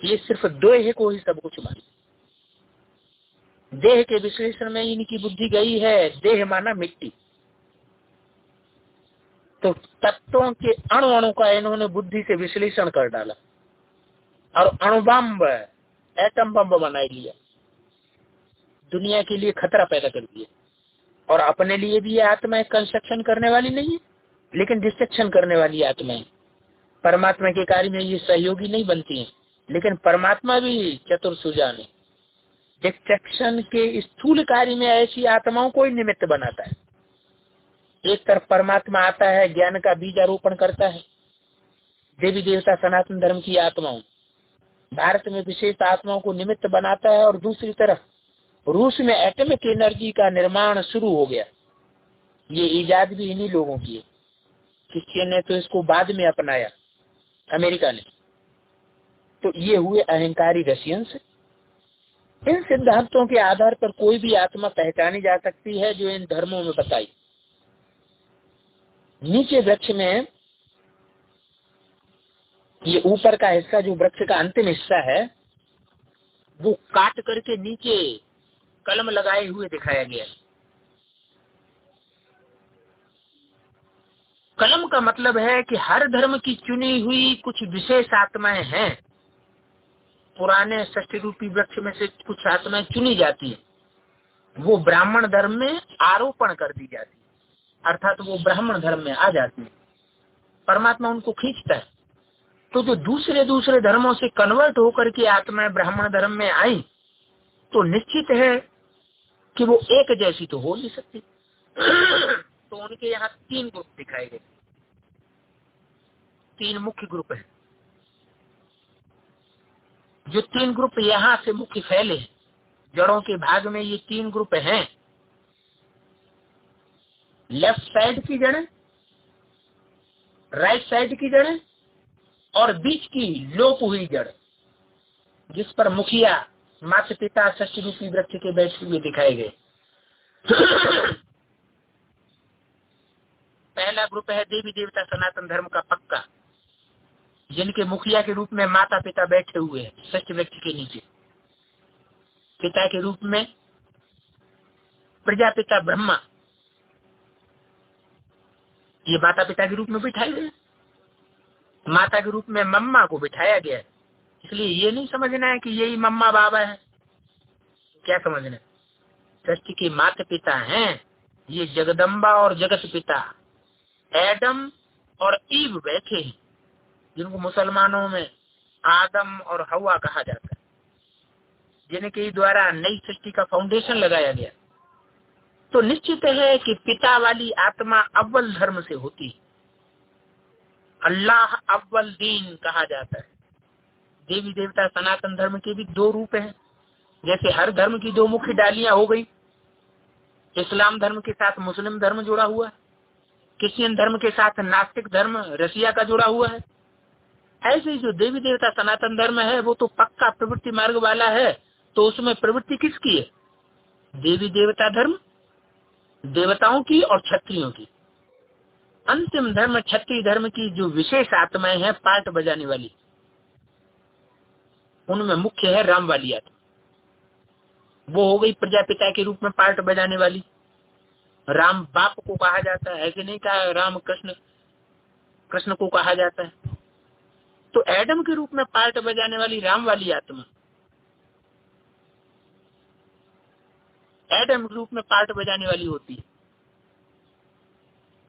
ये सिर्फ देह को ही सब कुछ मानते। देह के विश्लेषण में इनकी बुद्धि गई है। देह माना मिट्टी, तो तत्वों के अणु अणु का इन्होंने बुद्धि से विश्लेषण कर डाला और अणुबम एटम बम बना लिया। दुनिया के लिए खतरा पैदा कर दिया। और अपने लिए भी ये आत्माएं कंस्ट्रक्शन करने वाली नहीं है, लेकिन डिस्ट्रक्शन करने वाली आत्माएं। परमात्मा के कार्य में ये सहयोगी नहीं बनती हैं, लेकिन परमात्मा भी चतुर सुजान है। डिस्ट्रक्शन के स्थूल कार्य में ऐसी आत्माओं को ही निमित्त बनाता है। एक तरफ परमात्मा आता है, ज्ञान का बीजारोपण करता है, देवी देवता सनातन धर्म की आत्माओं, भारत में विशेष आत्माओं को निमित्त बनाता है। और दूसरी तरफ रूस में एटॉमिक एनर्जी का निर्माण शुरू हो गया। ये इजाद भी इन्हीं लोगों की है। किसी ने तो इसको बाद में अपनाया, अमेरिका ने। तो ये हुए अहंकारी रशियंस, इन सिद्धांतों के आधार पर कोई भी आत्मा पहचानी जा सकती है जो इन धर्मों में बताई। नीचे वृक्ष में ये ऊपर का हिस्सा जो वृक्ष का अंतिम हिस्सा है वो काट करके नीचे कलम लगाए हुए दिखाया गया है। कलम का मतलब है कि हर धर्म की चुनी हुई कुछ विशेष आत्माएं हैं। पुराने षष्ठी रूपी वृक्ष में से कुछ आत्माएं चुनी जाती है, वो ब्राह्मण धर्म में आरोपण कर दी जाती है, अर्थात वो ब्राह्मण धर्म में आ जाती है। परमात्मा उनको खींचता है। तो जो दूसरे दूसरे धर्मों से कन्वर्ट होकर के आत्माएं ब्राह्मण धर्म में आई तो निश्चित है कि वो एक जैसी तो हो नहीं सकती। तो उनके यहाँ 3 ग्रुप दिखाए गए, 3 मुख्य ग्रुप है। जो 3 ग्रुप यहाँ से मुख्य फैले हैं, जड़ों के भाग में ये 3 ग्रुप हैं। लेफ्ट साइड की जड़ें, राइट साइड की जड़ें और बीच की लोप हुई जड़, जिस पर मुखिया माता पिता षष्ठी रूपी वृक्ष के बैठे हुए दिखाए गए। पहला ग्रुप है देवी देवता सनातन धर्म का पक्का, जिनके मुखिया के रूप में माता पिता बैठे हुए हैं षष्ठी वृक्ष के नीचे। पिता के रूप में प्रजापिता ब्रह्मा, ये माता पिता के रूप में बिठाए गए। माता के रूप में मम्मा को बिठाया गया है। इसलिए ये नहीं समझना है कि यही मम्मा बाबा है। क्या समझना है? सृष्टि के माता पिता हैं ये जगदम्बा और जगत पिता एडम और ईव बैठे हैं, जिनको मुसलमानों में आदम और हवा कहा जाता है, जिनके द्वारा नई सृष्टि का फाउंडेशन लगाया गया। तो निश्चित है कि पिता वाली आत्मा अव्वल धर्म से होती है। अल्लाह अव्वल दीन कहा जाता है। देवी देवता सनातन धर्म के भी 2 रूप हैं। जैसे हर धर्म की 2 मुख्य डालियां हो गई, इस्लाम धर्म के साथ मुस्लिम धर्म जुड़ा हुआ है, क्रिश्चियन धर्म के साथ नास्तिक धर्म रसिया का जुड़ा हुआ है। ऐसे ही जो देवी देवता सनातन धर्म है वो तो पक्का प्रवृत्ति मार्ग वाला है। तो उसमें प्रवृत्ति किसकी है? देवी देवता धर्म, देवताओं की और क्षत्रियों की। अंतिम धर्म क्षत्रिय धर्म की जो विशेष आत्माएं हैं पार्ट बजाने वाली, उनमें मुख्य है राम वाली आत्मा। वो हो गई प्रजापिता के रूप में पार्ट बजाने वाली। राम बाप को कहा जाता है, ऐसे नहीं कहा राम कृष्ण को कहा जाता है। तो एडम के रूप में पार्ट बजाने वाली राम वाली आत्मा, एडम के रूप में पार्ट बजाने वाली होती है।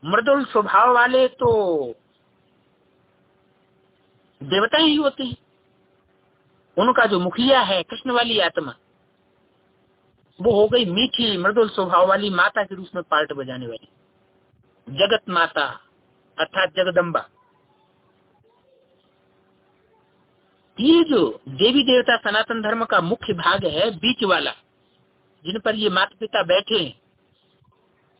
मृदुल स्वभाव वाले तो देवता ही होते हैं। उनका जो मुखिया है कृष्ण वाली आत्मा, वो हो गई मीठी मृदुल स्वभाव वाली माता के रूप में पार्ट बजाने वाली जगत माता अर्थात जगदम्बा। ये जो देवी देवता सनातन धर्म का मुख्य भाग है बीच वाला, जिन पर ये माता पिता बैठे हैं,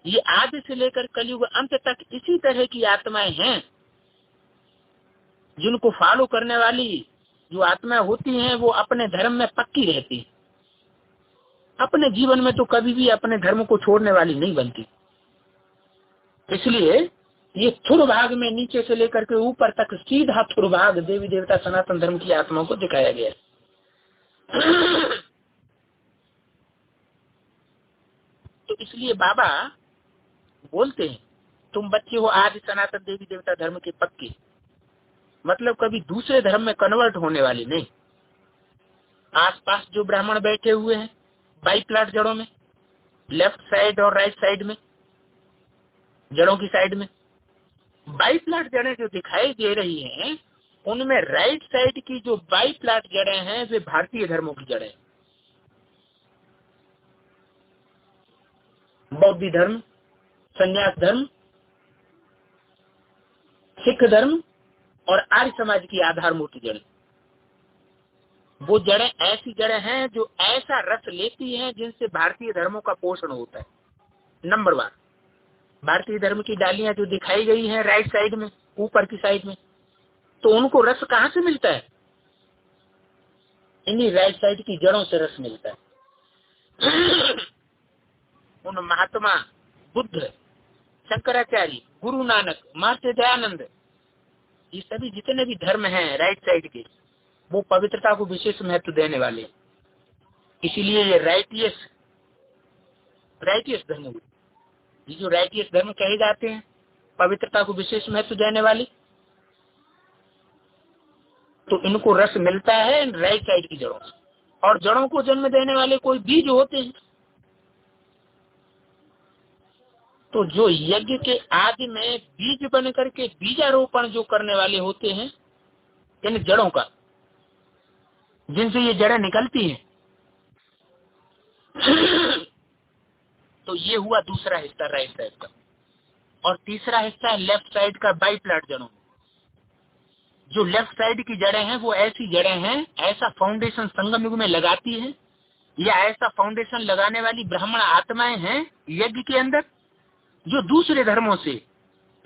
ये आदि से लेकर कलयुग अंत तक इसी तरह की आत्माएं हैं। जिनको फॉलो करने वाली जो आत्माएं होती हैं वो अपने धर्म में पक्की रहती है। अपने जीवन में तो कभी भी अपने धर्म को छोड़ने वाली नहीं बनती। इसलिए ये थुर भाग में नीचे से लेकर के ऊपर तक सीधा थुर भाग देवी देवता सनातन धर्म की आत्माओं को दिखाया गया है। तो इसलिए बाबा बोलते हैं तुम बच्चे हो आज सनातन देवी देवता धर्म के पक्के, मतलब कभी दूसरे धर्म में कन्वर्ट होने वाली नहीं। आसपास जो ब्राह्मण बैठे हुए हैं बाई प्लाट जड़ों में, लेफ्ट साइड और राइट साइड में, जड़ों की साइड में बाई प्लाट जड़ें जो दिखाई दे रही हैं, उनमें राइट साइड की जो बाई प्लाट जड़ें हैं वे भारतीय धर्मों की जड़ें, बौद्ध धर्म, संन्यास धर्म, सिख धर्म और आर्य समाज की आधार मूर्ति जड़ें। वो जड़ें ऐसी जड़ें हैं जो ऐसा रस लेती हैं जिनसे भारतीय धर्मों का पोषण होता है। नंबर 1, भारतीय धर्म की डालियां जो दिखाई गई हैं राइट साइड में, ऊपर की साइड में, तो उनको रस कहाँ से मिलता है? इन्हीं राइट साइड की जड़ों से रस मिलता है। उन महात्मा बुद्ध, शंकराचार्य, गुरु नानक, महर्षि दयानंद, ये सभी जितने भी धर्म हैं राइट साइड के, वो पवित्रता को विशेष महत्व देने वाले। इसीलिए ये राइटियस धर्म, ये जो राइटियस धर्म कहे जाते हैं, पवित्रता को विशेष महत्व देने वाले, तो इनको रस मिलता है राइट साइड की जड़ों से। और जड़ों को जन्म देने वाले कोई बीज होते हैं। तो जो यज्ञ के आदि में बीज बन करके बीजारोपण जो करने वाले होते हैं, इन जड़ों का, जिनसे ये जड़ें निकलती हैं, तो ये हुआ दूसरा हिस्सा राइट साइड का। और तीसरा हिस्सा है लेफ्ट साइड का, बाई प्लाट जड़ों। जो लेफ्ट साइड की जड़ें हैं वो ऐसी जड़ें हैं, ऐसा फाउंडेशन संगम युग में लगाती है, या ऐसा फाउंडेशन लगाने वाली ब्राह्मण आत्माएं हैं यज्ञ के अंदर, जो दूसरे धर्मों से,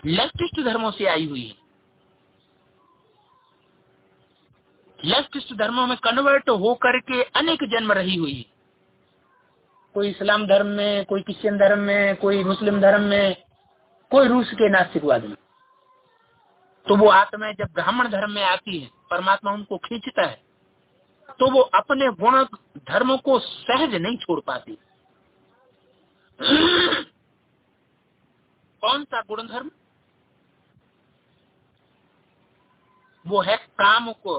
लेफ्टिस्ट धर्मों से आई हुई है। लेफ्टिस्ट धर्मों में कन्वर्ट होकर के अनेक जन्म रही हुई है। कोई इस्लाम धर्म में, कोई क्रिश्चियन धर्म में, कोई मुस्लिम धर्म में, कोई रूस के नास्तिकवाद में। तो वो आत्माएं जब ब्राह्मण धर्म में आती है, परमात्मा उनको खींचता है, तो वो अपने गुण धर्मों को सहज नहीं छोड़ पाती। कौन सा गुण धर्म? वो है काम को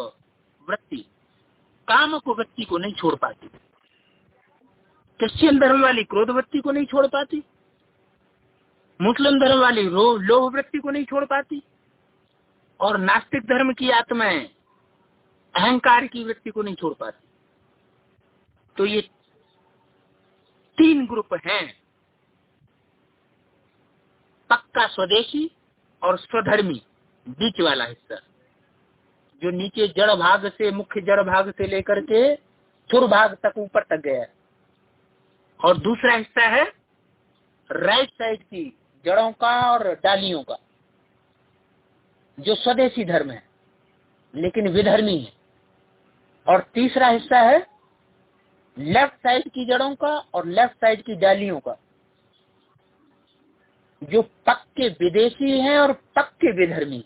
वृत्ति। काम को वृत्ति को नहीं छोड़ पाती। क्रिश्चियन धर्म वाली क्रोध वृत्ति को नहीं छोड़ पाती, मुस्लिम धर्म वाली लोभ वृत्ति को नहीं छोड़ पाती, और नास्तिक धर्म की आत्माएं अहंकार की वृत्ति को नहीं छोड़ पाती। तो ये तीन ग्रुप हैं, पक्का स्वदेशी और स्वधर्मी, बीच वाला हिस्सा, जो नीचे जड़ भाग से, मुख्य जड़ भाग से लेकर के थुर भाग तक, ऊपर तक गया है। और दूसरा हिस्सा है राइट साइड की जड़ों का और डालियों का, जो स्वदेशी धर्म है लेकिन विधर्मी है। और तीसरा हिस्सा है लेफ्ट साइड की जड़ों का और लेफ्ट साइड की डालियों का, जो पक्के विदेशी हैं और पक्के विधर्मी,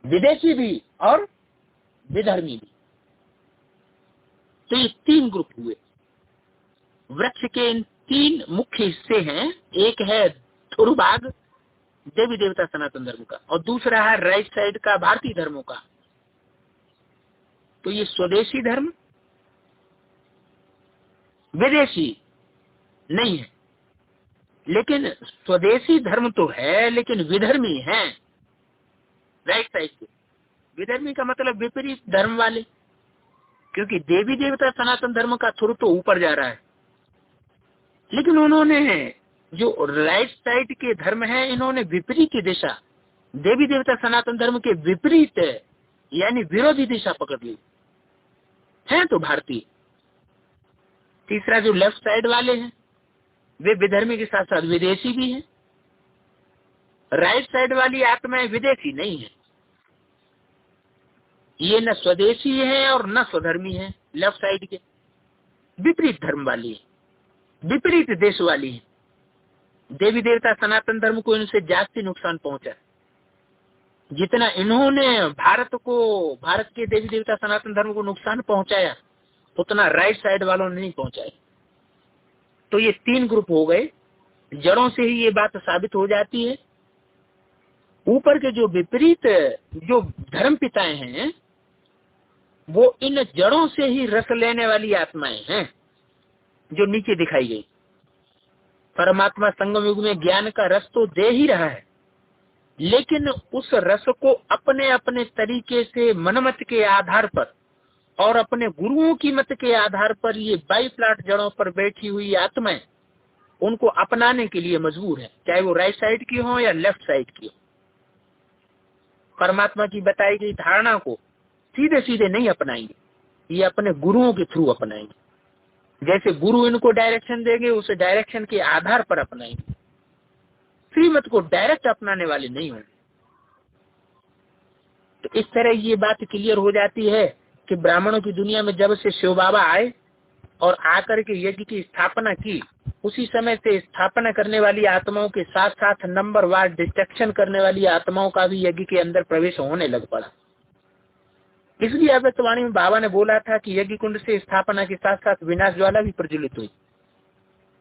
विदेशी भी और विधर्मी भी। तो ये तीन ग्रुप हुए। वृक्ष के इन तीन मुख्य हिस्से हैं। एक है थुरु भाग देवी देवता सनातन धर्म का, और दूसरा है राइट साइड का भारतीय धर्मों का। तो ये स्वदेशी धर्म विदेशी नहीं है, लेकिन स्वदेशी धर्म तो है, लेकिन विधर्मी है राइट साइड के। विधर्मी का मतलब विपरीत धर्म वाले, क्योंकि देवी देवता सनातन धर्म का थुर तो ऊपर जा रहा है, लेकिन उन्होंने जो राइट साइड के धर्म है, इन्होंने विपरीत दिशा, देवी देवता सनातन धर्म के विपरीत यानी विरोधी दिशा पकड़ ली है। तो भारतीय। तीसरा जो लेफ्ट साइड वाले हैं, वे विधर्मी के साथ साथ विदेशी भी हैं। राइट साइड वाली आत्माएं विदेशी नहीं है, ये न स्वदेशी है और न स्वधर्मी है। लेफ्ट साइड के विपरीत धर्म वाली है, विपरीत देश वाली है। देवी देवता सनातन धर्म को इनसे जास्ती नुकसान पहुंचा, जितना इन्होंने भारत के देवी देवता सनातन धर्म को नुकसान पहुंचाया, उतना राइट साइड वालों ने नहीं पहुंचाया। तो ये तीन ग्रुप हो गए। जड़ों से ही ये बात साबित हो जाती है। ऊपर के जो विपरीत जो धर्म पिताएं हैं, वो इन जड़ों से ही रस लेने वाली आत्माएं हैं, जो नीचे दिखाई गई। परमात्मा संगम युग में ज्ञान का रस तो दे ही रहा है, लेकिन उस रस को अपने अपने तरीके से मनमत के आधार पर और अपने गुरुओं की मत के आधार पर ये बाई प्लाट जड़ों पर बैठी हुई आत्माएं उनको अपनाने के लिए मजबूर है, चाहे वो राइट साइड की हो या लेफ्ट साइड की हो। परमात्मा की बताई गई धारणा को सीधे सीधे नहीं अपनाएंगे, ये अपने गुरुओं के थ्रू अपनाएंगे। जैसे गुरु इनको डायरेक्शन देंगे, उस डायरेक्शन के आधार पर अपनाएंगे। श्रीमत को डायरेक्ट अपनाने वाले नहीं होंगे। तो इस तरह ये बात क्लियर हो जाती है कि ब्राह्मणों की दुनिया में जब से शिव बाबा आए और आकर के यज्ञ की स्थापना की, उसी समय से स्थापना करने वाली आत्माओं के साथ साथ नंबर वार डिस्ट्रक्शन करने वाली आत्माओं का भी यज्ञ के अंदर प्रवेश होने लग पड़ा। इसलिए अव्यक्तवाणी में बाबा ने बोला था कि यज्ञ कुंड से स्थापना के साथ साथ विनाश ज्वाला भी प्रज्वलित हुई।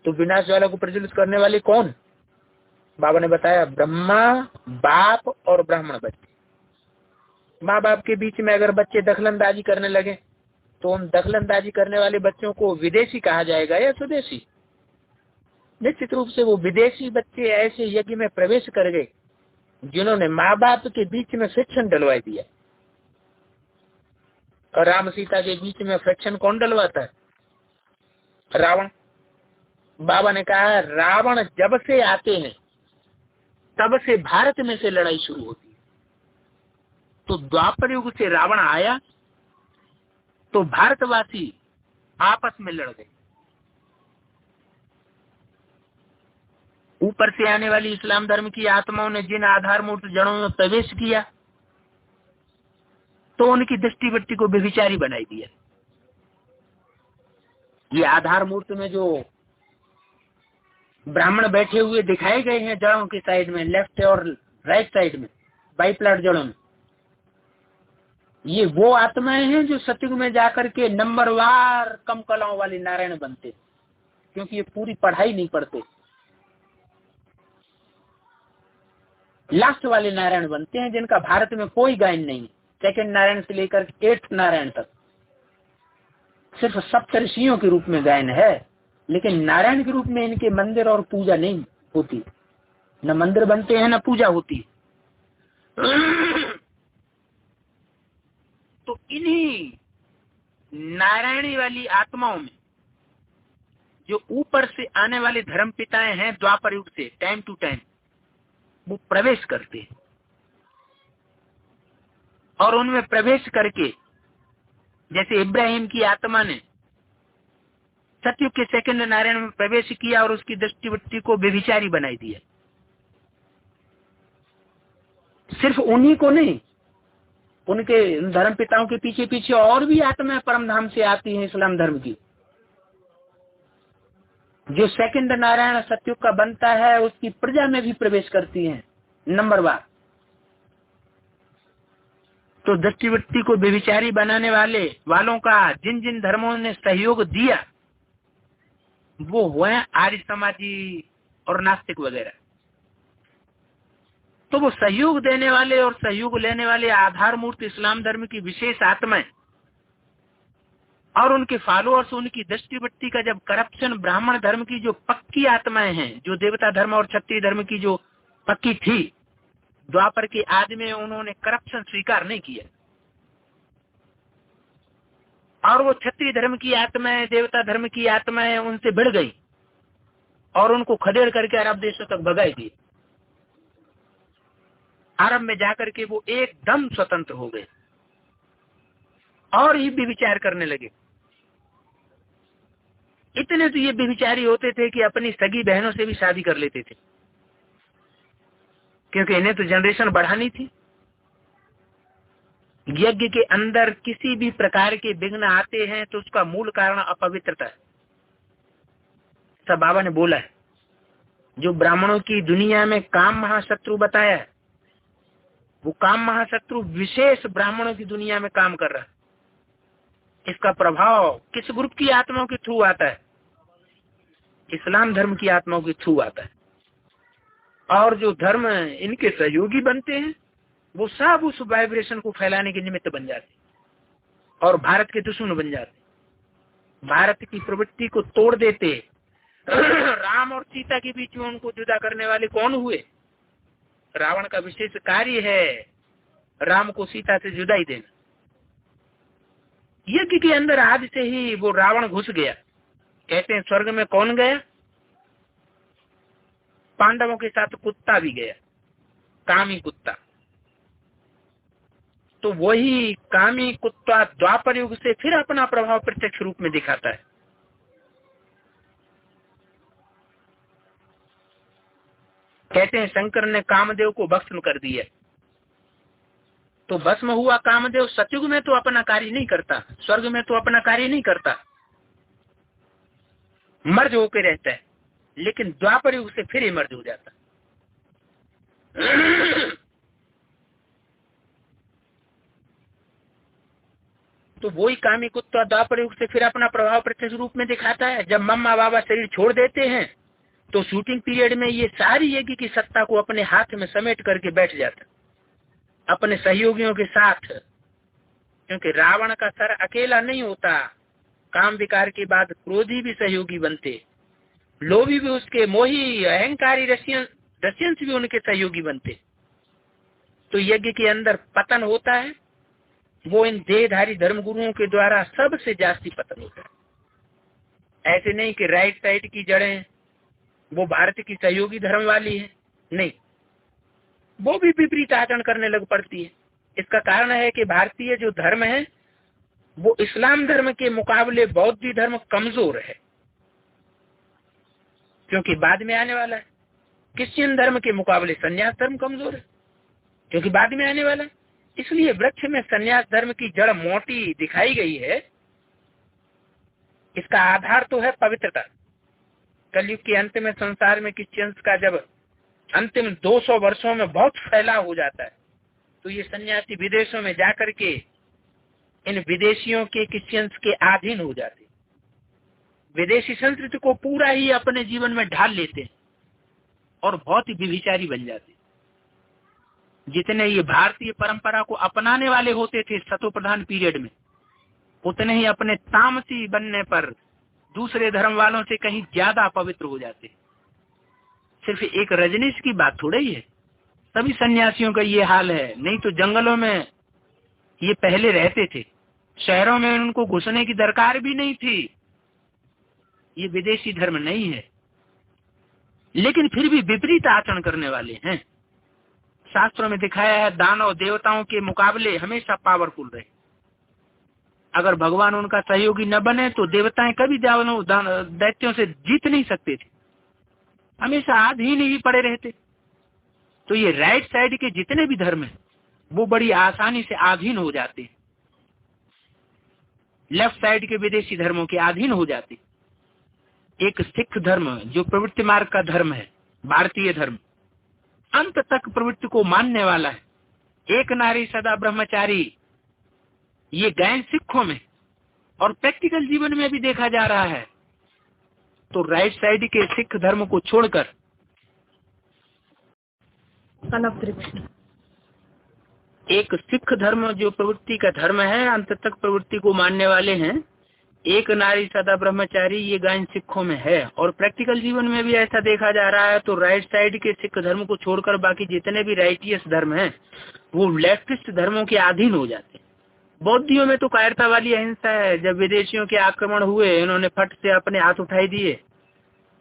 तो विनाश ज्वाला को प्रज्वलित करने वाले कौन? बाबा ने बताया ब्रह्मा, बाप और ब्राह्मण बच्चे। माँ बाप के बीच में अगर बच्चे दखलंदाजी करने लगे तो उन दखलंदाजी करने वाले बच्चों को विदेशी कहा जाएगा या स्वदेशी? निश्चित रूप से वो विदेशी बच्चे ऐसे यज्ञ में प्रवेश कर गए जिन्होंने माँ बाप के बीच में फ्रिक्शन डलवा दिया। और राम सीता के बीच में फ्रिक्शन कौन डलवाता है? रावण। बाबा ने कहा रावण जब से आते हैं तब से भारत में से लड़ाई शुरू होती है। तो द्वापर युग से रावण आया तो भारतवासी आपस में लड़ गए। ऊपर से आने वाली इस्लाम धर्म की आत्माओं ने जिन आधारभूत जड़ों में प्रवेश किया तो उनकी दृष्टिवृत्ति को व्यभिचारी बनाई दिया। ये आधार मूर्त में जो ब्राह्मण बैठे हुए दिखाए गए हैं जड़ों की साइड में, लेफ्ट और राइट साइड में, बाइप्लाट जड़ों में, ये वो आत्माएं हैं जो सतयुग में जाकर के नंबरवार कम कलाओं वाले नारायण बनते, क्योंकि ये पूरी पढ़ाई नहीं पढ़ते। लास्ट वाले नारायण बनते हैं जिनका भारत में कोई गायन नहीं। सेकंड नारायण से लेकर 8th नारायण तक सिर्फ सप्तऋषियों के रूप में गायन है, लेकिन नारायण के रूप में इनके मंदिर और पूजा नहीं होती। न मंदिर बनते हैं न पूजा होती। तो इन्हीं नारायणी वाली आत्माओं में जो ऊपर से आने वाले धर्म पिताएं हैं द्वापर युग से टाइम टू टाइम वो प्रवेश करते हैं और उनमें प्रवेश करके जैसे इब्राहिम की आत्मा ने सतयुग के सेकंड नारायण में प्रवेश किया और उसकी दृष्टिवृत्ति को व्यभिचारी बनाई दिया। सिर्फ उन्हीं को नहीं, उनके धर्म पिताओं के पीछे पीछे और भी आत्माएं परम धाम से आती हैं इस्लाम धर्म की। जो सेकंड नारायण सतयुग का बनता है उसकी प्रजा में भी प्रवेश करती हैं नंबरवार। तो दृष्टिवृत्ति को व्यभिचारी बनाने वालों का जिन जिन धर्मों ने सहयोग दिया वो हुए आर्य समाजी और नास्तिक वगैरह। तो वो सहयोग देने वाले और सहयोग लेने वाले आधार मूर्ति इस्लाम धर्म की विशेष आत्माएं और उनके फॉलोअर्स, उनकी दृष्टिवृत्ति का जब करप्शन ब्राह्मण धर्म की जो पक्की आत्माएं हैं, जो देवता धर्म और क्षत्रिय धर्म की जो पक्की थी, द्वापर के आदि में उन्होंने करप्शन स्वीकार नहीं किया और वो क्षत्रिय धर्म की आत्माएं, देवता धर्म की आत्माएं उनसे भिड़ गई और उनको खदेड़ करके अरब देशों तक भगाई दी। अरब में जाकर के वो एकदम स्वतंत्र हो गए और ही व्यभिचार करने लगे। इतने तो ये व्यभिचारी होते थे कि अपनी सगी बहनों से भी शादी कर लेते थे, क्योंकि इन्हें तो जनरेशन बढ़ानी थी। यज्ञ के अंदर किसी भी प्रकार के विघ्न आते हैं तो उसका मूल कारण अपवित्रता है। सब बाबा ने बोला है, जो ब्राह्मणों की दुनिया में काम महाशत्रु बताया है, वो काम महाशत्रु विशेष ब्राह्मणों की दुनिया में काम कर रहा है। इसका प्रभाव किस ग्रुप की आत्माओं के थ्रू आता है? इस्लाम धर्म की आत्माओं के थ्रू आता है। और जो धर्म इनके सहयोगी बनते हैं वो सब उस वाइब्रेशन को फैलाने के निमित्त बन जाते और भारत के दुश्मन बन जाते, भारत की प्रवृत्ति को तोड़ देते। राम और सीता के बीच में उनको जुदा करने वाले कौन हुए? रावण का विशेष कार्य है राम को सीता से जुदाई देना। यज्ञ के अंदर आज से ही वो रावण घुस गया। कहते हैं स्वर्ग में कौन गया? पांडवों के साथ कुत्ता भी गया, कामी कुत्ता। तो वही कामी कुत्ता द्वापर युग से फिर अपना प्रभाव प्रत्यक्ष रूप में दिखाता है। कहते हैं शंकर ने कामदेव को भस्म कर दिया। तो भस्म हुआ कामदेव सतयुग में तो अपना कार्य नहीं करता, स्वर्ग में तो अपना कार्य नहीं करता, मर्ज होकर रहता है, लेकिन द्वापर युग से फिर मर्ज हो जाता। तो वही कामी कुत्ता द्वापर युग से फिर अपना प्रभाव प्रत्यक्ष रूप में दिखाता है। जब मम्मा बाबा शरीर छोड़ देते हैं तो शूटिंग पीरियड में ये सारी यज्ञ की सत्ता को अपने हाथ में समेट करके बैठ जाता अपने सहयोगियों के साथ, क्योंकि रावण का सर अकेला नहीं होता, काम विकार के बाद क्रोधी भी सहयोगी बनते, लोभी भी उसके, मोही अहंकारी रशियंस भी उनके सहयोगी बनते। तो यज्ञ के अंदर पतन होता है, वो इन देहधारी धर्मगुरुओं के द्वारा सबसे जास्ती पतन होता है। ऐसे नहीं कि राइट साइड की जड़ें वो भारत की सहयोगी धर्म वाली है, नहीं, वो भी विपरीत आचरण करने लग पड़ती है। इसका कारण है कि भारतीय जो धर्म है वो इस्लाम धर्म के मुकाबले बौद्ध धर्म कमजोर है, क्योंकि बाद में आने वाला है। क्रिश्चियन धर्म के मुकाबले संन्यास धर्म कमजोर है, क्योंकि बाद में आने वाला है। इसलिए वृक्ष में संन्यास धर्म की जड़ मोटी दिखाई गई है। इसका आधार तो है पवित्रता। कलयुग के अंत में संसार में क्रिश्चियंस का जब अंतिम 200 वर्षों में बहुत फैलाव हो जाता है, तो ये सन्यासी विदेशों में जाकर के इन विदेशियों के क्रिश्चियंस के अधीन हो जाते, विदेशी संस्कृति को पूरा ही अपने जीवन में ढाल लेते और बहुत ही व्यभिचारी बन जाते। जितने ये भारतीय परंपरा को अपनाने वाले होते थे सतो प्रधान पीरियड में, उतने ही अपने तामसी बनने पर दूसरे धर्म वालों से कहीं ज्यादा पवित्र हो जाते। सिर्फ एक रजनीश की बात थोड़ा ही है, सभी सन्यासियों का ये हाल है। नहीं तो जंगलों में ये पहले रहते थे, शहरों में उनको घुसने की दरकार भी नहीं थी। ये विदेशी धर्म नहीं है, लेकिन फिर भी विपरीत आचरण करने वाले हैं। शास्त्रों में दिखाया है दानव देवताओं के मुकाबले हमेशा पावरफुल रहे। अगर भगवान उनका सहयोगी न बने तो देवताएं कभी दैत्यों से जीत नहीं सकते थे, हमेशा अधीन ही पड़े रहते। तो ये राइट साइड के जितने भी धर्म हैं वो बड़ी आसानी से अधीन हो जाते, लेफ्ट साइड के विदेशी धर्मों के अधीन हो जाते। एक सिख धर्म जो प्रवृत्ति मार्ग का धर्म है, भारतीय धर्म अंत तक प्रवृत्ति को मानने वाला है, एक नारी सदा ब्रह्मचारी, ये गायन सिखों में और प्रैक्टिकल जीवन में भी देखा जा रहा है। तो राइट साइड के सिख धर्म को छोड़कर एक सिख धर्म जो प्रवृत्ति का धर्म है, अंत तक प्रवृत्ति को मानने वाले हैं, एक नारी सदा ब्रह्मचारी, ये गायन सिखों में है और प्रैक्टिकल जीवन में भी ऐसा देखा जा रहा है। तो राइट साइड के सिख धर्म को छोड़कर बाकी जितने भी राइटियस धर्म हैं वो लेफ्टिस्ट धर्मों के अधीन हो जाते हैं। बौद्धियों में तो कायरता वाली अहिंसा है। जब विदेशियों के आक्रमण हुए, इन्होंने फट से अपने हाथ उठाई दिए,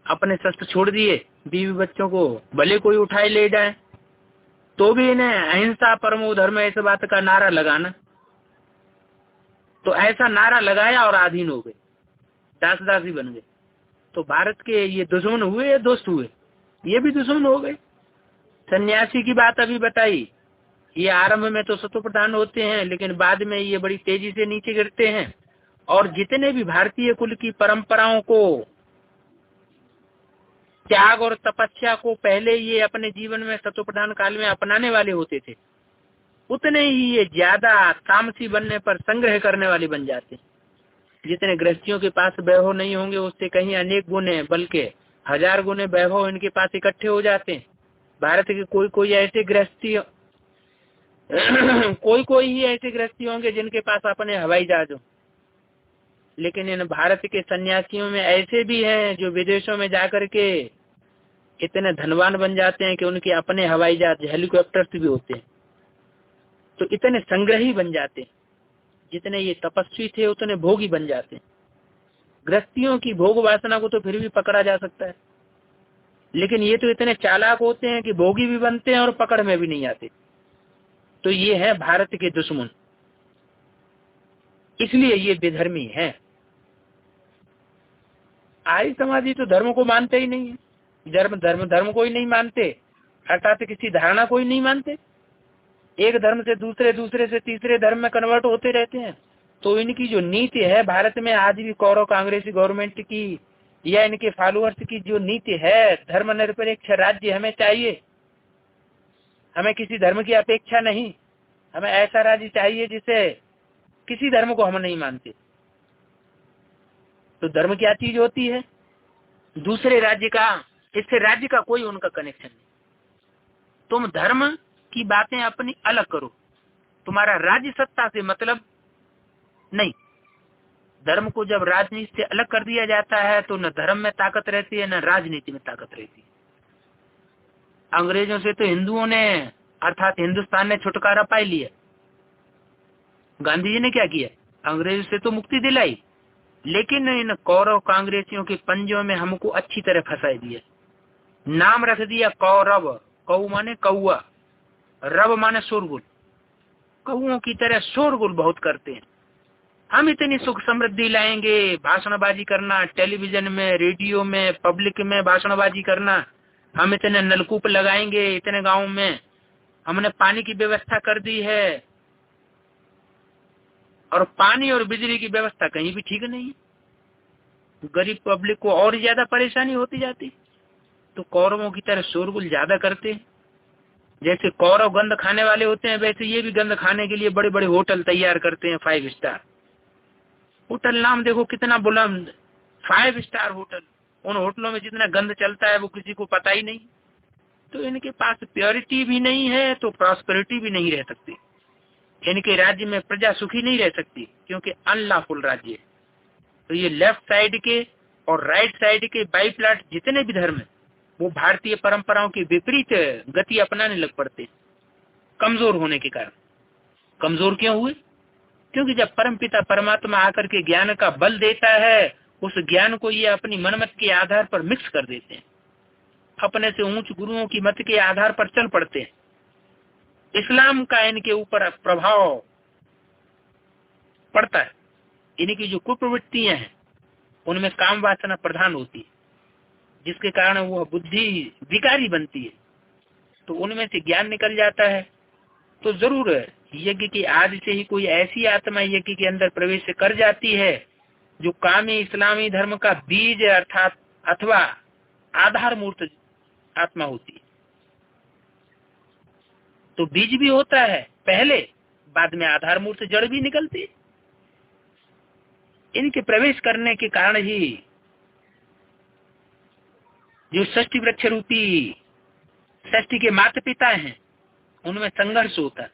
अपने शस्त्र छोड़ दिए, बीवी बच्चों को भले कोई उठाए ले जाए, तो भी इन्हें अहिंसा परमो धर्म इस बात का नारा लगाना। तो ऐसा नारा लगाया और अधीन हो गए, दास दासी बन गए। तो भारत के ये दुश्मन हुए या दोस्त हुए? ये भी दुश्मन हो गए। सन्यासी की बात अभी बताई, ये आरंभ में तो सतो प्रधान होते हैं, लेकिन बाद में ये बड़ी तेजी से नीचे गिरते हैं। और जितने भी भारतीय कुल की परंपराओं को, त्याग और तपस्या को पहले ये अपने जीवन में सतो प्रधान काल में अपनाने वाले होते थे, उतने ही ये ज्यादा तामसी बनने पर संग्रह करने वाले बन जाते। जितने गृहस्थियों के पास वैभव नहीं होंगे उससे कहीं अनेक गुने, बल्कि 1000 गुने वैभव इनके पास इकट्ठे हो जाते हैं। भारत के कोई ऐसे गृहस्थी कोई ही ऐसे गृहस्थी होंगे जिनके पास अपने हवाई जहाज हो, लेकिन इन भारत के सन्यासियों में ऐसे भी हैं जो विदेशों में जाकर के इतने धनवान बन जाते हैं कि उनके अपने हवाई जहाज, हेलीकॉप्टर्स भी होते हैं। तो इतने संग्रही बन जाते हैं। जितने ये तपस्वी थे उतने भोगी बन जाते हैं। गृहस्थियों की भोग वासना को तो फिर भी पकड़ा जा सकता है, लेकिन ये तो इतने चालाक होते हैं कि भोगी भी बनते हैं और पकड़ में भी नहीं आते। तो ये है भारत के दुश्मन, इसलिए ये बेधर्मी है। आर्य समाजी तो धर्म को मानते ही नहीं है, धर्म को ही नहीं मानते, अर्थात किसी धारणा को ही नहीं मानते। एक धर्म से दूसरे, दूसरे से तीसरे धर्म में कन्वर्ट होते रहते हैं। तो इनकी जो नीति है भारत में आज भी कौरव कांग्रेसी गवर्नमेंट की या इनके फॉलोअर्स की जो नीति है, धर्मनिरपेक्ष राज्य हमें चाहिए, हमें किसी धर्म की अपेक्षा नहीं, हमें ऐसा राज्य चाहिए जिसे किसी धर्म को हम नहीं मानते। तो धर्म क्या चीज होती है? दूसरे राज्य का, इससे राज्य का कोई उनका कनेक्शन नहीं। तुम धर्म की बातें अपनी अलग करो, तुम्हारा राज्य सत्ता से मतलब नहीं। धर्म को जब राजनीति से अलग कर दिया जाता है तो न धर्म में ताकत रहती है न राजनीति में ताकत रहती है। अंग्रेजों से तो हिंदुओं ने अर्थात हिंदुस्तान ने छुटकारा पा लिया। गांधी जी ने क्या किया? अंग्रेजों से तो मुक्ति दिलाई, लेकिन इन कौरव कांग्रेसियों के पंजों में हमको अच्छी तरह फंसा दिया। नाम रख दिया कौरव, कौ माने कौआ, रव माने शोरगुल। कौओं की तरह शोरगुल बहुत करते हैं। हम इतनी सुख समृद्धि लाएंगे, भाषणबाजी करना, टेलीविजन में, रेडियो में, पब्लिक में भाषणबाजी करना, हम इतने नलकूप लगाएंगे, इतने गांव में हमने पानी की व्यवस्था कर दी है, और पानी और बिजली की व्यवस्था कहीं भी ठीक नहीं है। गरीब पब्लिक को और ज्यादा परेशानी होती जाती। तो कौरवों की तरह शोरगुल ज्यादा करते हैं। जैसे कौरव गंद खाने वाले होते हैं, वैसे ये भी गंद खाने के लिए बड़े बड़े होटल तैयार करते हैं। 5 स्टार होटल, नाम देखो कितना बुलंद, 5 स्टार होटल। उन होटलों में जितना गंद चलता है वो किसी को पता ही नहीं। तो इनके पास प्योरिटी भी नहीं है तो प्रॉस्पेरिटी भी नहीं रह सकती। इनके राज्य में प्रजा सुखी नहीं रह सकती क्योंकि अनलॉफुल राज्य है। तो ये लेफ्ट साइड के और राइट साइड के बाई प्लाट जितने भी धर्म है वो भारतीय परंपराओं की विपरीत गति अपनाने लग पड़ते, कमजोर होने के कारण। कमजोर क्यों हुए? क्योंकि जब परमपिता परमात्मा आकर के ज्ञान का बल देता है, उस ज्ञान को ये अपनी मनमत के आधार पर मिक्स कर देते हैं, अपने से ऊंच गुरुओं की मत के आधार पर चल पड़ते हैं। इस्लाम का इनके ऊपर प्रभाव पड़ता है। इनकी जो कुप्रवृत्तियां हैं उनमें काम वासना प्रधान होती है, जिसके कारण वह बुद्धि विकारी बनती है। तो उनमें से ज्ञान निकल जाता है। तो जरूर यज्ञ की आज से ही कोई ऐसी आत्मा यज्ञ के अंदर प्रवेश कर जाती है जो कामी इस्लामी धर्म का बीज अर्थात अथवा आधार मूर्त आत्मा होती है। तो बीज भी होता है पहले, बाद में आधार मूर्त जड़ भी निकलती। इनके प्रवेश करने के कारण ही जो षष्ठी वृक्ष रूपी षष्ठी के माता पिता हैं उनमें संघर्ष होता है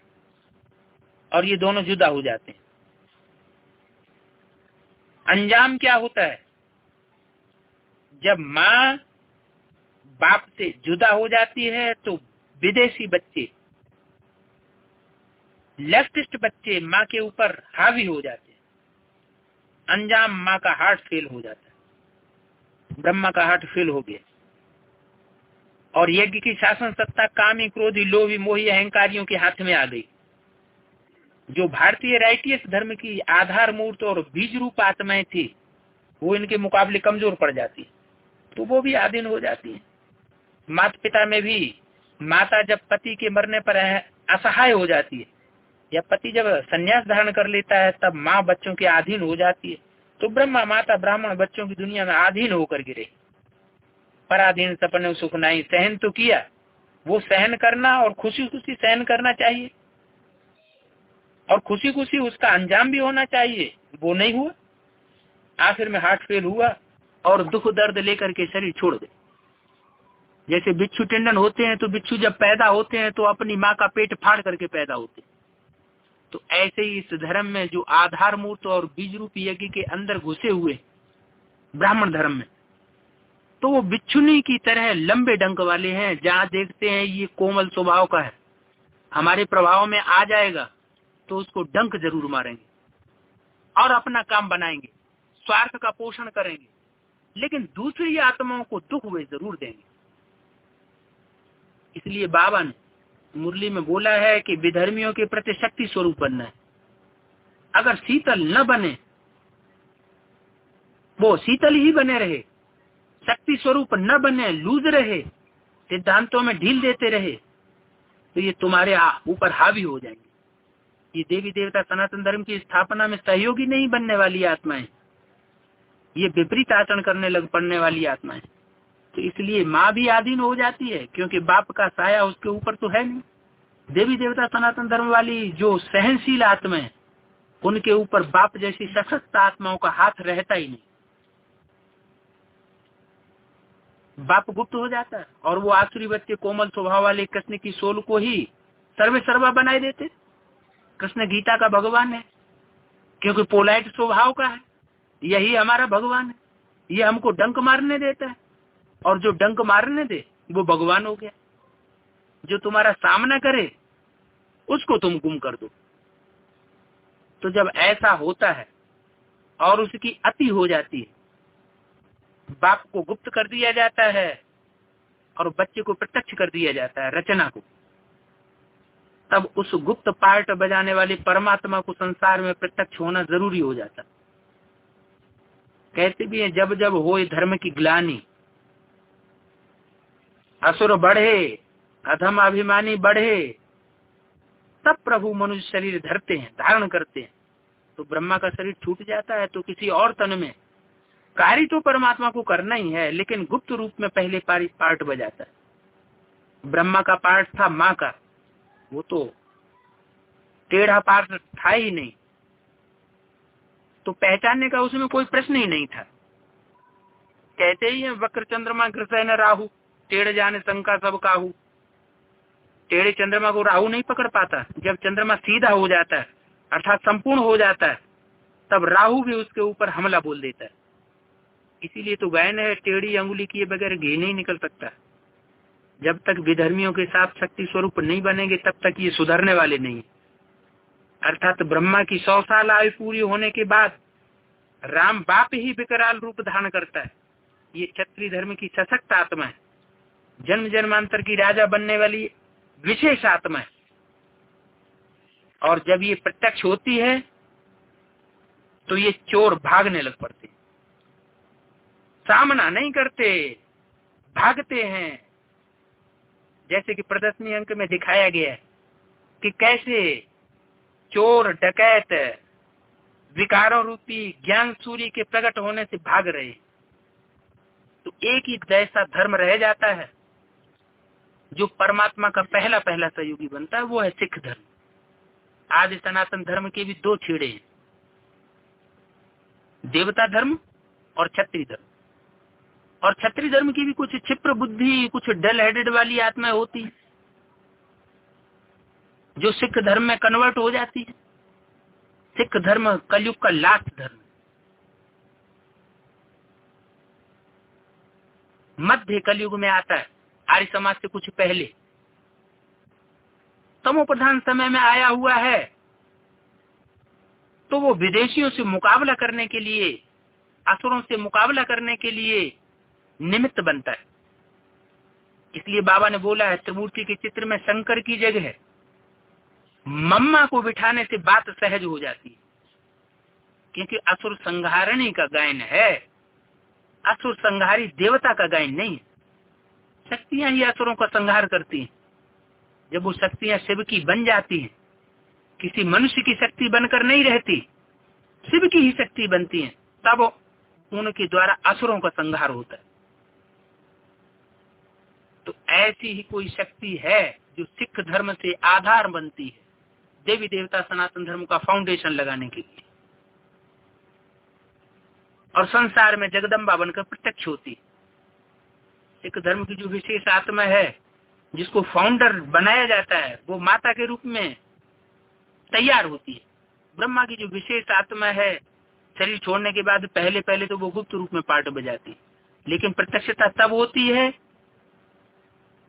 और ये दोनों जुदा हो जाते हैं। अंजाम क्या होता है? जब माँ बाप से जुदा हो जाती है तो विदेशी बच्चे, लेफ्टिस्ट बच्चे माँ के ऊपर हावी हो जाते हैं। अंजाम माँ का हार्ट फेल हो जाता है। ब्रह्मा का हार्ट फेल हो गया और यज्ञ की शासन सत्ता कामी क्रोधी लोभी मोही अहंकारियों के हाथ में आ गई। जो भारतीय राइटियस धर्म की आधार मूर्त और बीज रूप आत्माएं थी वो इनके मुकाबले कमजोर पड़ जाती, तो वो भी आधीन हो जाती है। माता पिता में भी माता जब पति के मरने पर असहाय हो जाती है या पति जब संन्यास धारण कर लेता है तब माँ बच्चों के अधीन हो जाती है। तो ब्रह्मा माता ब्राह्मण बच्चों की दुनिया में अधीन होकर गिरे। पराधीन सपने सुख नहीं, सहन तो किया, वो सहन करना और खुशी खुशी सहन करना चाहिए और खुशी खुशी उसका अंजाम भी होना चाहिए, वो नहीं हुआ। आखिर में हार्ट फेल हुआ और दुख दर्द लेकर के शरीर छोड़ दे। जैसे बिच्छू टेंडन होते हैं तो बिच्छू जब पैदा होते हैं तो अपनी माँ का पेट फाड़ करके पैदा होते हैं। तो ऐसे ही इस धर्म में जो आधार मूर्त और बीज रूपी यज्ञ के अंदर घुसे हुए ब्राह्मण धर्म में, तो वो बिच्छुनी की तरह लंबे डंक वाले हैं। जहाँ देखते हैं ये कोमल स्वभाव का है, हमारे प्रभाव में आ जाएगा तो उसको डंक जरूर मारेंगे और अपना काम बनाएंगे, स्वार्थ का पोषण करेंगे, लेकिन दूसरी आत्माओं को दुख वे जरूर देंगे। इसलिए बाबा ने मुरली में बोला है कि विधर्मियों के प्रति शक्ति स्वरूप बनना है। अगर शीतल न बने, वो शीतल ही बने रहे, शक्ति स्वरूप न बने, लूज रहे, सिद्धांतों में ढील देते रहे, तो ये तुम्हारे ऊपर हावी हो जाएंगे। ये देवी देवता सनातन धर्म की स्थापना में सहयोगी नहीं बनने वाली आत्माएं, ये विपरीत आचरण करने लग पड़ने वाली आत्माएं। तो इसलिए माँ भी आधीन हो जाती है, क्योंकि बाप का साया उसके ऊपर तो है नहीं। देवी देवता सनातन धर्म वाली जो सहनशील आत्माएं, उनके ऊपर बाप जैसी सशक्त आत्माओं का हाथ रहता ही नहीं। बाप गुप्त हो जाता है और वो आसुरी बच्चे कोमल स्वभाव वाले कृष्ण की सोल को ही सर्वे सर्वा बनाए देते। कृष्ण गीता का भगवान है, क्योंकि पोलाइट स्वभाव का है। यही हमारा भगवान है। ये हमको डंक मारने देता है, और जो डंक मारने दे वो भगवान हो गया। जो तुम्हारा सामना करे उसको तुम गुम कर दो। तो जब ऐसा होता है और उसकी अति हो जाती है, बाप को गुप्त कर दिया जाता है और बच्चे को प्रत्यक्ष कर दिया जाता है, रचना को, तब उस गुप्त पार्ट बजाने वाले परमात्मा को संसार में प्रत्यक्ष होना जरूरी हो जाता। कहते भी है, जब जब होए धर्म की ग्लानि, असुर बढ़े, अधम अभिमानी बढ़े, तब प्रभु मनुष्य शरीर धरते हैं, धारण करते हैं। तो ब्रह्मा का शरीर छूट जाता है तो किसी और तन में कार्य तो परमात्मा को करना ही है, लेकिन गुप्त रूप में पहले पार्ट बजाता है। ब्रह्मा का पार्ट था माँ का, वो तो टेढ़ा पार्ट था ही नहीं, तो पहचानने का उसमें कोई प्रश्न ही नहीं था। कहते ही है, वक्र चंद्रमा ग्रसन राहु, टेढ़ जाने शंका सब काहू। टेढ़े चंद्रमा को राहु नहीं पकड़ पाता। जब चंद्रमा सीधा हो जाता है, अर्थात संपूर्ण हो जाता है, तब राहु भी उसके ऊपर हमला बोल देता है। इसीलिए तो गायन है, टेढ़ी अंगुली किए बगैर घी नहीं निकल सकता। जब तक विधर्मियों के साथ शक्ति स्वरूप नहीं बनेंगे, तब तक ये सुधरने वाले नहीं। अर्थात ब्रह्मा की 100 साल आयु पूरी होने के बाद राम बाप ही विकराल रूप धारण करता है। ये क्षत्रिय धर्म की सशक्त आत्मा है, जन्म जन्मांतर की राजा बनने वाली विशेष आत्मा है। और जब ये प्रत्यक्ष होती है तो ये चोर भागने लग पड़ते, सामना नहीं करते, भागते हैं। जैसे कि प्रदर्शनी अंक में दिखाया गया है कि कैसे चोर डकैत विकारों रूपी ज्ञान सूर्य के प्रकट होने से भाग रहे। तो एक ही ऐसा धर्म रह जाता है जो परमात्मा का पहला सहयोगी बनता है, वो है सिख धर्म। आज सनातन धर्म के भी 2 छेड़े हैं, देवता धर्म और क्षत्रिय धर्म। और क्षत्रिय धर्म की भी कुछ क्षिप्र बुद्धि, कुछ डल हेडेड वाली आत्मा होती है, जो सिख धर्म में कन्वर्ट हो जाती है। सिख धर्म कलयुग का लास्ट धर्म, मध्य कलयुग में आता है, आर्य समाज से कुछ पहले तमो प्रधान समय में आया हुआ है। तो वो विदेशियों से मुकाबला करने के लिए, असुरों से मुकाबला करने के लिए निमित्त बनता है। इसलिए बाबा ने बोला है, त्रिमूर्ति के चित्र में शंकर की जगह मम्मा को बिठाने से बात सहज हो जाती है, क्योंकि असुर संहारणी का गायन है, असुर संहारी देवता का गायन नहीं है। शक्तियां ही असुरों का संहार करती हैं। जब वो शक्तियां शिव की बन जाती हैं, किसी मनुष्य की शक्ति बनकर नहीं रहती, शिव की ही शक्ति बनती हैं, तब उनके द्वारा असुरों का संहार होता है। तो ऐसी ही कोई शक्ति है जो सिख धर्म से आधार बनती है, देवी देवता सनातन धर्म का फाउंडेशन लगाने के लिए, और संसार में जगदम्बा बनकर प्रत्यक्ष होती है। सिख धर्म की जो विशेष आत्मा है, जिसको फाउंडर बनाया जाता है, वो माता के रूप में तैयार होती है। ब्रह्मा की जो विशेष आत्मा है, शरीर छोड़ने के बाद पहले तो वो गुप्त रूप में पार्ट बजाती है, लेकिन प्रत्यक्षता तब होती है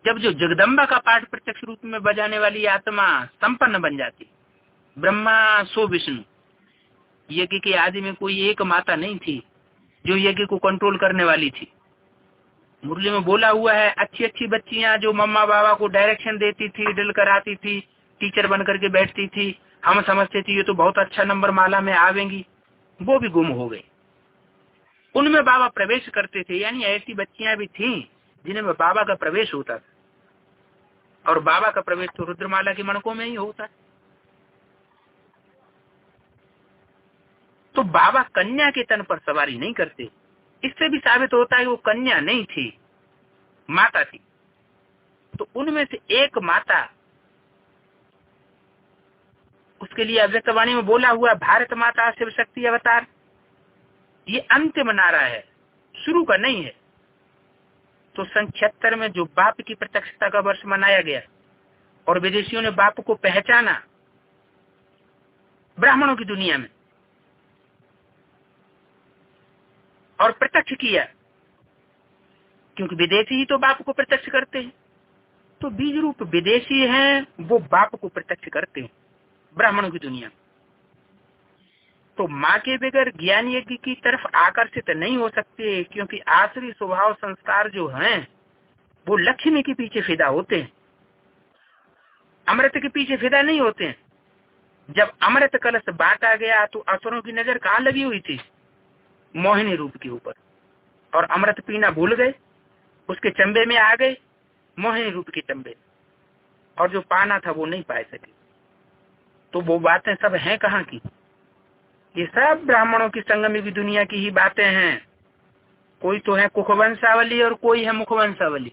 जब जो जगदम्बा का पार्ट प्रत्यक्ष रूप में बजाने वाली आत्मा संपन्न बन जाती। ब्रह्मा सो विष्णु, यज्ञ के आदि में कोई एक माता नहीं थी जो यज्ञ को कंट्रोल करने वाली थी। मुरली में बोला हुआ है, अच्छी अच्छी बच्चियां जो मम्मा बाबा को डायरेक्शन देती थी, ड्रिल कराती थी, टीचर बन करके बैठती थी, हम समझते थे ये तो बहुत अच्छा नंबर माला में आवेंगी, वो भी गुम हो गई। उनमें बाबा प्रवेश करते थे, यानी ऐसी बच्चियां भी थीं जिनमें बाबा का प्रवेश होता था। और बाबा का प्रवेश तो रुद्रमाला के मणकों में ही होता है। तो बाबा कन्या के तन पर सवारी नहीं करते। इससे भी साबित होता है कि वो कन्या नहीं थी, माता थी। तो उनमें से एक माता, उसके लिए अव्यक्तवाणी में बोला हुआ भारत माता शिव शक्ति अवतार, ये अंतिम नारा है, शुरू का नहीं है। तो सन 76 में जो बाप की प्रत्यक्षता का वर्ष मनाया गया और विदेशियों ने बाप को पहचाना ब्राह्मणों की दुनिया में और प्रत्यक्ष किया, क्योंकि विदेशी ही तो बाप को प्रत्यक्ष करते हैं। तो बीज रूप विदेशी हैं, वो बाप को प्रत्यक्ष करते हैं ब्राह्मणों की दुनिया में। तो माँ के बगैर ज्ञान यज्ञ की तरफ आकर्षित नहीं हो सकते, क्योंकि आसुरी स्वभाव संस्कार जो हैं वो लक्ष्मी के पीछे फिदा होते हैं, अमृत के पीछे फिदा नहीं होते हैं। जब अमृत कलश बांटा गया तो असुरों की नजर कहाँ लगी हुई थी? मोहिनी रूप के ऊपर, और अमृत पीना भूल गए, उसके चंबे में आ गए, मोहिनी रूप के चंबे, और जो पाना था वो नहीं पा सके। तो वो बातें सब हैं कहाँ की? ये सब ब्राह्मणों की संगमी की दुनिया की ही बातें हैं। कोई तो है कुखवंशावली और कोई है मुखवंशावली।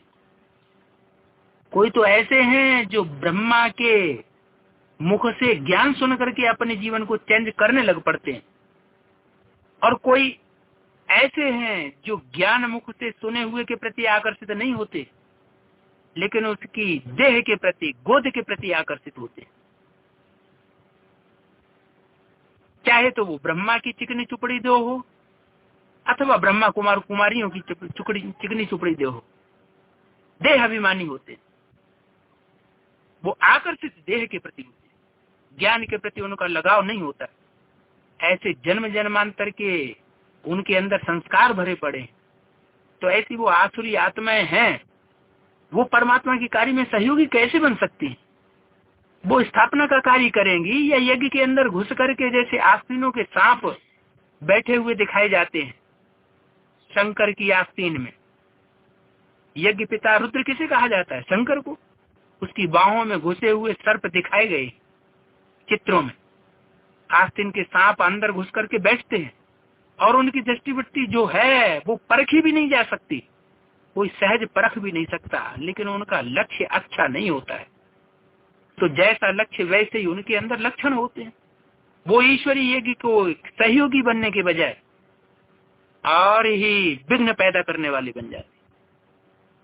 कोई तो ऐसे हैं जो ब्रह्मा के मुख से ज्ञान सुन करके अपने जीवन को चेंज करने लग पड़ते हैं, और कोई ऐसे हैं जो ज्ञान मुख से सुने हुए के प्रति आकर्षित नहीं होते, लेकिन उसकी देह के प्रति, गोद के प्रति आकर्षित होते। चाहे तो वो ब्रह्मा की चिकनी चुपड़ी देह हो अथवा ब्रह्मा कुमार कुमारियों की चिकनी चुपड़ी देह हो, देह अभिमानी होते। वो आकर्षित देह के प्रति होते, ज्ञान के प्रति उनका लगाव नहीं होता। ऐसे जन्म जन्मांतर के उनके अंदर संस्कार भरे पड़े। तो ऐसी वो आसुरी आत्माएं हैं, वो परमात्मा के कार्य में सहयोगी कैसे बन सकती हैं? वो स्थापना का कार्य करेंगी या यज्ञ के अंदर घुस करके जैसे आस्तीनों के सांप बैठे हुए दिखाए जाते हैं शंकर की आस्तीन में? यज्ञ पिता रुद्र किसे कहा जाता है? शंकर को। उसकी बाहों में घुसे हुए सर्प दिखाए गए चित्रों में। आस्तीन के सांप अंदर घुस करके बैठते हैं और उनकी दृष्टिवृत्ति जो है वो परखी भी नहीं जा सकती, कोई सहज परख भी नहीं सकता, लेकिन उनका लक्ष्य अच्छा नहीं होता है। तो जैसा लक्ष्य वैसे ही उनके अंदर लक्षण होते हैं। वो ईश्वरीय यज्ञ को सहयोगी बनने के बजाय और ही विघ्न पैदा करने वाले बन जाते।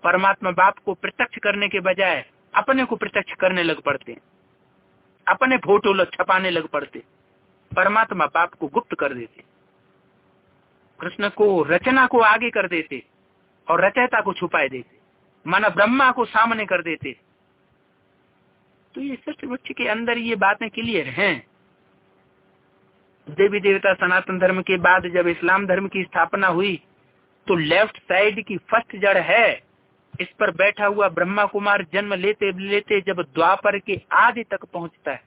परमात्मा बाप को प्रत्यक्ष करने के बजाय अपने को प्रत्यक्ष करने लग पड़ते, अपने फोटो छपाने लग पड़ते। परमात्मा बाप को गुप्त कर देते, कृष्ण को रचना को आगे कर देते और रचयिता को छुपाए देते, माना ब्रह्मा को सामने कर देते। तो ये सृष्टि वृक्ष के अंदर ये बातें क्लियर हैं। देवी देवता सनातन धर्म के बाद जब इस्लाम धर्म की स्थापना हुई तो लेफ्ट साइड की फर्स्ट जड़ है, इस पर बैठा हुआ ब्रह्मा कुमार जन्म लेते लेते जब द्वापर के आदि तक पहुंचता है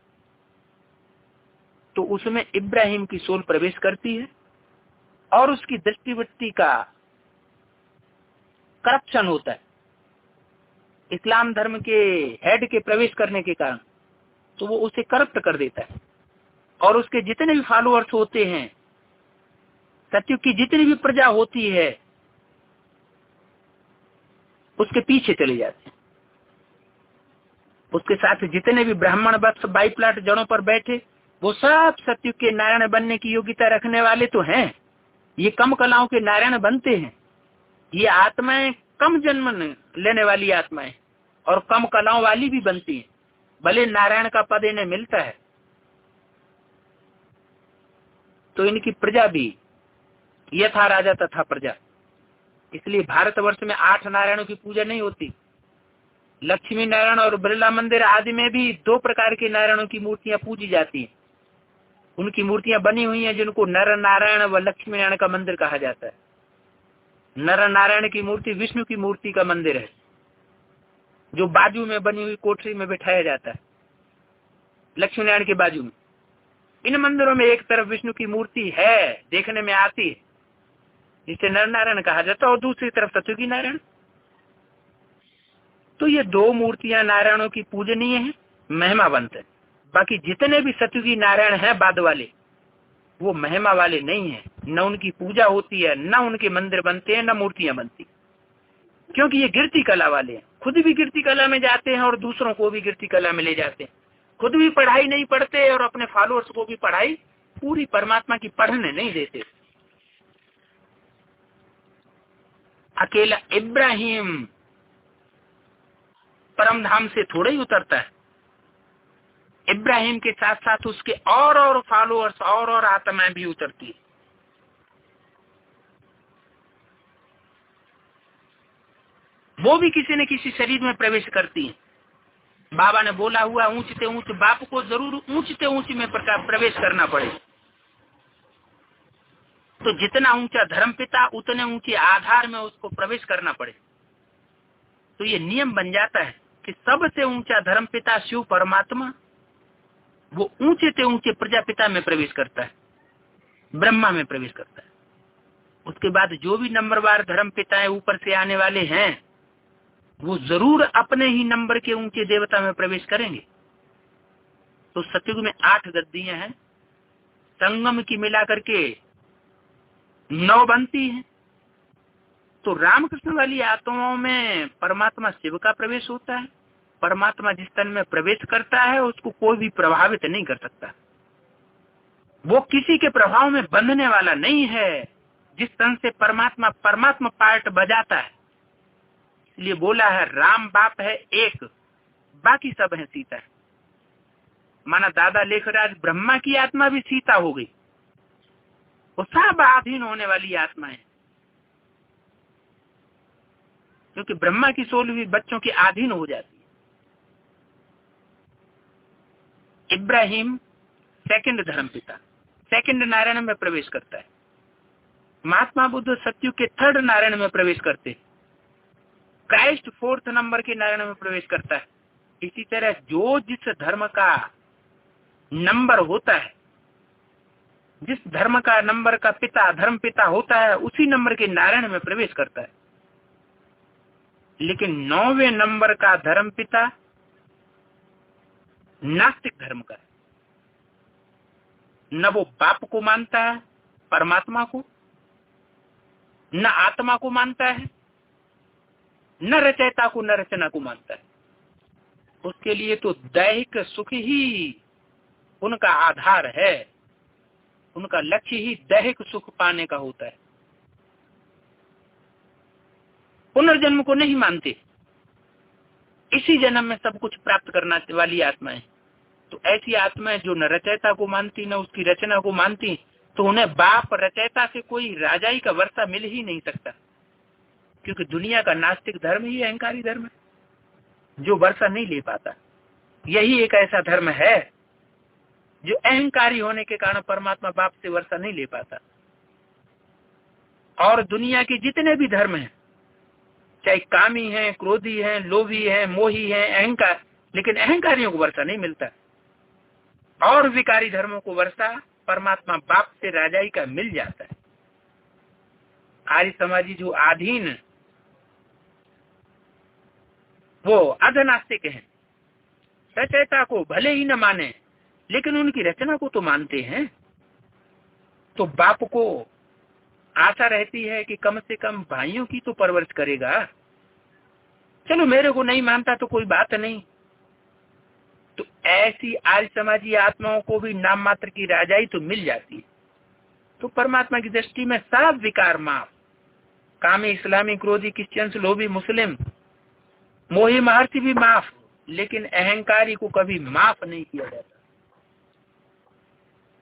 तो उसमें इब्राहिम की सोल प्रवेश करती है और उसकी दृष्टिवृत्ति का करप्शन होता है इस्लाम धर्म के हेड के प्रवेश करने के कारण। तो वो उसे करप्ट कर देता है और उसके जितने भी फॉलोअर्स होते हैं, सत्युग की जितनी भी प्रजा होती है, उसके पीछे चले जाते हैं। उसके साथ जितने भी ब्राह्मण वत्स बाईप्लाट जड़ों पर बैठे वो सब सत्युग के नारायण बनने की योग्यता रखने वाले तो हैं। ये कम कलाओं के नारायण बनते हैं। ये आत्माएं कम जन्म लेने वाली आत्माएं और कम कलाओं वाली भी बनती हैं, भले नारायण का पद इन्हें मिलता है। तो इनकी प्रजा भी यथा राजा तथा प्रजा। इसलिए भारतवर्ष में 8 नारायणों की पूजा नहीं होती। लक्ष्मी नारायण और बिरला मंदिर आदि में भी 2 प्रकार के नारायणों की मूर्तियां पूजी जाती हैं। उनकी मूर्तियां बनी हुई हैं जिनको नर नारायण व लक्ष्मी नारायण का मंदिर कहा जाता है। नर नारायण की मूर्ति विष्णु की मूर्ति का मंदिर है जो बाजू में बनी हुई कोठरी में बिठाया जाता है, लक्ष्मी नारायण के बाजू में। इन मंदिरों में एक तरफ विष्णु की मूर्ति है, देखने में आती है, जिसे नर नारायण कहा जाता है, और दूसरी तरफ सत्युगी नारायण। तो ये दो मूर्तियां नारायणों की पूजनीय है, महिमावंत है। बाकी जितने भी सतयुगी नारायण हैं बाद वाले, वो महिमा वाले नहीं है, न उनकी पूजा होती है, न उनके मंदिर बनते हैं, न मूर्तियां बनती, क्योंकि ये गिरती कला वाले हैं। खुद भी गिरती कला में जाते हैं और दूसरों को भी गिरती कला में ले जाते हैं। खुद भी पढ़ाई नहीं पढ़ते और अपने फॉलोअर्स को भी पढ़ाई पूरी परमात्मा की पढ़ने नहीं देते। अकेला इब्राहिम परमधाम से थोड़ा ही उतरता है। इब्राहिम के साथ साथ उसके और फॉलोअर्स और आत्माएं भी उतरती है। वो भी किसी न किसी शरीर में प्रवेश करती है। बाबा ने बोला हुआ, ऊंचते ऊंच बाप को जरूर ऊंचते ऊंच में प्रवेश करना पड़े। तो जितना ऊंचा धर्म पिता, उतने ऊंचे आधार में उसको प्रवेश करना पड़े। तो ये नियम बन जाता है कि सबसे ऊंचा धर्म पिता शिव परमात्मा, वो ऊंचे से ऊंचे प्रजापिता में प्रवेश करता है, ब्रह्मा में प्रवेश करता है। उसके बाद जो भी नंबरवार धर्म पिताएं ऊपर से आने वाले हैं, वो जरूर अपने ही नंबर के ऊंचे देवता में प्रवेश करेंगे। तो सतयुग में 8 गद्दियां हैं, संगम की मिलाकर के 9 बनती हैं। तो रामकृष्ण वाली आत्माओं में परमात्मा शिव का प्रवेश होता है। परमात्मा जिस तन में प्रवेश करता है उसको कोई भी प्रभावित नहीं कर सकता। वो किसी के प्रभाव में बंधने वाला नहीं है। जिस तन से परमात्मा पार्ट बजाता है, इसलिए बोला है राम बाप है एक, बाकी सब है सीता है। माना दादा लेखराज ब्रह्मा की आत्मा भी सीता हो गई। वो सब अधीन होने वाली आत्मा है, क्योंकि ब्रह्मा की सोल भी बच्चों के अधीन हो जाती है। इब्राहिम सेकंड धर्म पिता, सेकंड नारायण में प्रवेश करता है। महात्मा बुद्ध सतयुग के थर्ड नारायण में प्रवेश करते। क्राइस्ट 4th नंबर के नारायण में प्रवेश करता है। इसी तरह जो जिस धर्म का नंबर होता है, जिस धर्म का नंबर का पिता धर्म पिता होता है, उसी नंबर के नारायण में प्रवेश करता है। लेकिन 9वें नंबर का धर्म पिता नास्तिक धर्म का है। न वो बाप को मानता है परमात्मा को, न आत्मा को मानता है, न रचयिता को, न रचना को मानता है। उसके लिए तो दैहिक सुख ही उनका आधार है। उनका लक्ष्य ही दैहिक सुख पाने का होता है। पुनर्जन्म को नहीं मानते। इसी जन्म में सब कुछ प्राप्त करने वाली आत्माएं। तो ऐसी आत्माएं जो न रचयिता को मानती, न उसकी रचना को मानती, तो उन्हें बाप रचयिता से कोई राजाई का वर्षा मिल ही नहीं सकता। क्योंकि दुनिया का नास्तिक धर्म ही अहंकारी धर्म है, जो वर्षा नहीं ले पाता। यही एक ऐसा धर्म है जो अहंकारी होने के कारण परमात्मा बाप से वर्षा नहीं ले पाता। और दुनिया के जितने भी धर्म हैं, चाहे कामी हैं, क्रोधी हैं, लोभी हैं, मोही हैं, अहंकार, लेकिन अहंकारियों को वर्षा नहीं मिलता। और विकारी धर्मों को वर्षा परमात्मा बाप से राजाई का मिल जाता है। आर्य समाजी जो आधीन, वो अधनास्तिक हैं। रचयिता को भले ही न माने, लेकिन उनकी रचना को तो मानते हैं। तो बाप को आशा रहती है कि कम से कम भाइयों की तो परवरिश करेगा। चलो मेरे को नहीं मानता तो कोई बात नहीं। तो ऐसी आर्य समाजी आत्माओं को भी नाम मात्र की राजाई तो मिल जाती है। तो परमात्मा की दृष्टि में सब विकार माफ। कामी, इस्लामी, क्रोधी, क्रिश्चियंस, लोभी, मुस्लिम, मोही, महर्षि भी माफ, लेकिन अहंकारी को कभी माफ नहीं किया जाता।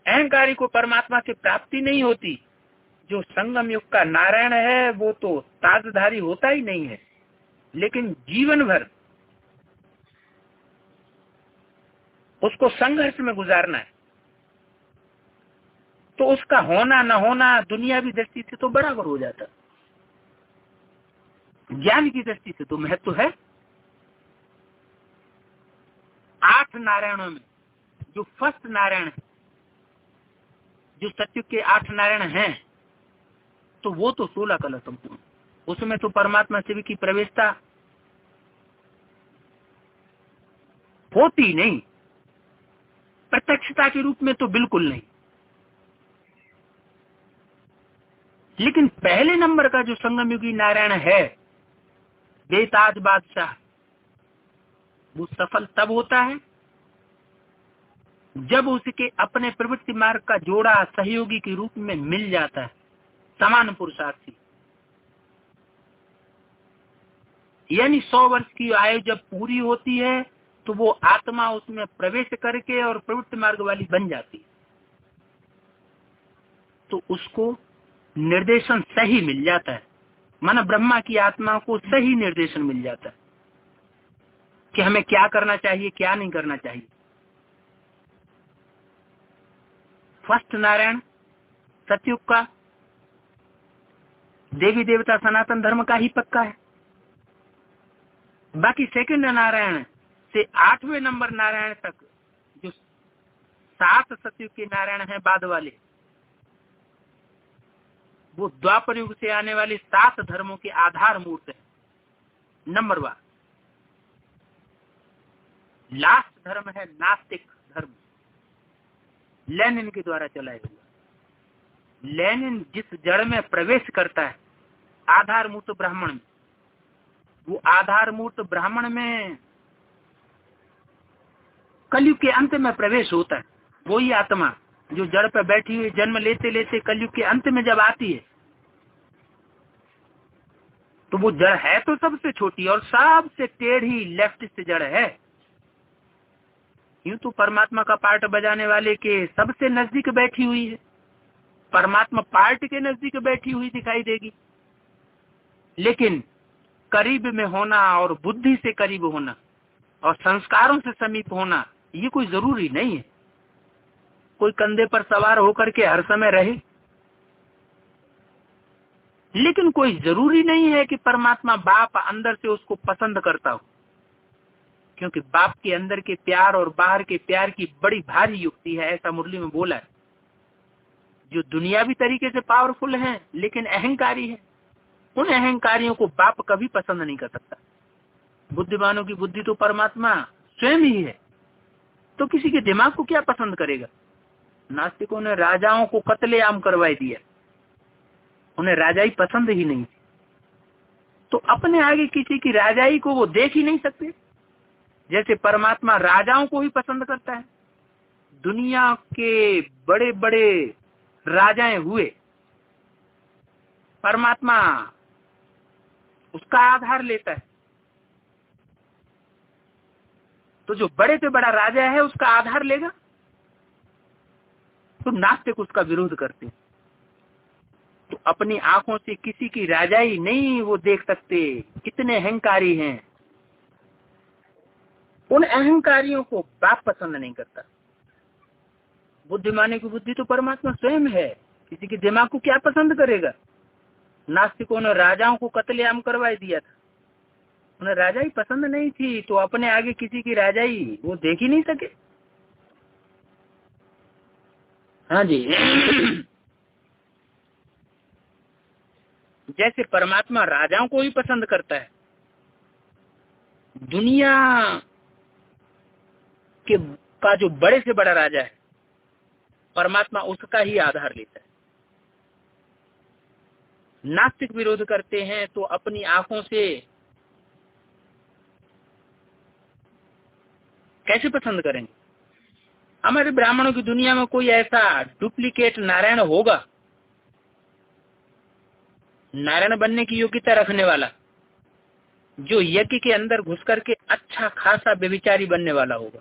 अहंकारी को परमात्मा से प्राप्ति नहीं होती। जो संगम युग का नारायण है वो तो ताजधारी होता ही नहीं है, लेकिन जीवन भर उसको संघर्ष में गुजारना है। तो उसका होना न होना दुनियावी दृष्टि से तो बराबर हो जाता। ज्ञान की दृष्टि से तो महत्व है। 8 नारायणों में जो फर्स्ट नारायण है, जो सतयुग के 8 नारायण हैं, तो वो तो 16 कला संपूर्ण। उसमें तो परमात्मा शिव की प्रवेशता होती नहीं, प्रत्यक्षता के रूप में तो बिल्कुल नहीं। लेकिन पहले नंबर का जो संगमयुगी नारायण है, बेताज बादशाह, वो सफल तब होता है जब उसके अपने प्रवृत्ति मार्ग का जोड़ा सहयोगी के रूप में मिल जाता है, समान पुरुषार्थी। यानी 100 वर्ष की आयु जब पूरी होती है तो वो आत्मा उसमें प्रवेश करके और प्रवृत्ति मार्ग वाली बन जाती है, तो उसको निर्देशन सही मिल जाता है। माना ब्रह्मा की आत्मा को सही निर्देशन मिल जाता है कि हमें क्या करना चाहिए, क्या नहीं करना चाहिए। फर्स्ट नारायण सतयुग का देवी देवता सनातन धर्म का ही पक्का है। बाकी सेकंड नारायण से 8वें नंबर नारायण तक जो 7 सतयुग के नारायण हैं बाद वाले, वो द्वापर युग से आने वाले 7 धर्मों के आधार मूर्त है। नंबर 1 लास्ट धर्म है नास्तिक धर्म, लेनिन के द्वारा चलाया हुआ। लेनिन जिस जड़ में प्रवेश करता है आधार मूर्त ब्राह्मण में, वो आधार मूर्त ब्राह्मण में कलयुग के अंत में प्रवेश होता है। वही आत्मा जो जड़ पर बैठी हुई जन्म लेते लेते कलयुग के अंत में जब आती है, तो वो जड़ है तो सबसे छोटी और सबसे टेढ़ी लेफ्टिस्ट जड़ है। यूं तो परमात्मा का पार्ट बजाने वाले के सबसे नजदीक बैठी हुई है, परमात्मा पार्ट के नजदीक बैठी हुई दिखाई देगी। लेकिन करीब में होना और बुद्धि से करीब होना और संस्कारों से समीप होना, ये कोई जरूरी नहीं है। कोई कंधे पर सवार होकर के हर समय रहे, लेकिन कोई जरूरी नहीं है कि परमात्मा बाप अंदर से उसको पसंद करता हो, क्योंकि बाप के अंदर के प्यार और बाहर के प्यार की बड़ी भारी युक्ति है। ऐसा मुरली में बोला है। जो दुनियावी तरीके से पावरफुल हैं लेकिन अहंकारी है, उन अहंकारियों को बाप कभी पसंद नहीं कर सकता। बुद्धिमानों की बुद्धि तो परमात्मा स्वयं ही है, तो किसी के दिमाग को क्या पसंद करेगा। नास्तिकों ने राजाओं को कत्लेआम करवाई दिया, उन्हें राजाई पसंद ही नहीं, तो अपने आगे किसी की राजाई को वो देख ही नहीं सकते। जैसे परमात्मा राजाओं को ही पसंद करता है। दुनिया के बड़े बड़े राजाएं हुए, परमात्मा उसका आधार लेता है, तो जो बड़े से बड़ा राजा है उसका आधार लेगा, तो नास्तिक उसका विरोध करते हैं। तो अपनी आंखों से किसी की राजाई नहीं वो देख सकते, कितने अहंकारी हैं। उन अहंकारियों को बाप पसंद नहीं करता। बुद्धिमानी की बुद्धि तो परमात्मा स्वयं है, किसी के दिमाग को क्या पसंद करेगा। नास्तिकों ने राजाओं को कत्लेआम करवाई दिया था, उन्हें राजाई पसंद नहीं थी, तो अपने आगे किसी की राजाई वो देख ही नहीं सके। हाँ जी। जैसे परमात्मा राजाओं को ही पसंद करता है, दुनिया के का जो बड़े से बड़ा राजा है, परमात्मा उसका ही आधार लेता है। नास्तिक विरोध करते हैं तो अपनी आंखों से कैसे पसंद करेंगे। हमारे ब्राह्मणों की दुनिया में कोई ऐसा डुप्लीकेट नारायण होगा, नारायण बनने की योग्यता रखने वाला, जो यज्ञ के अंदर घुस करके अच्छा खासा व्यभिचारी बनने वाला होगा।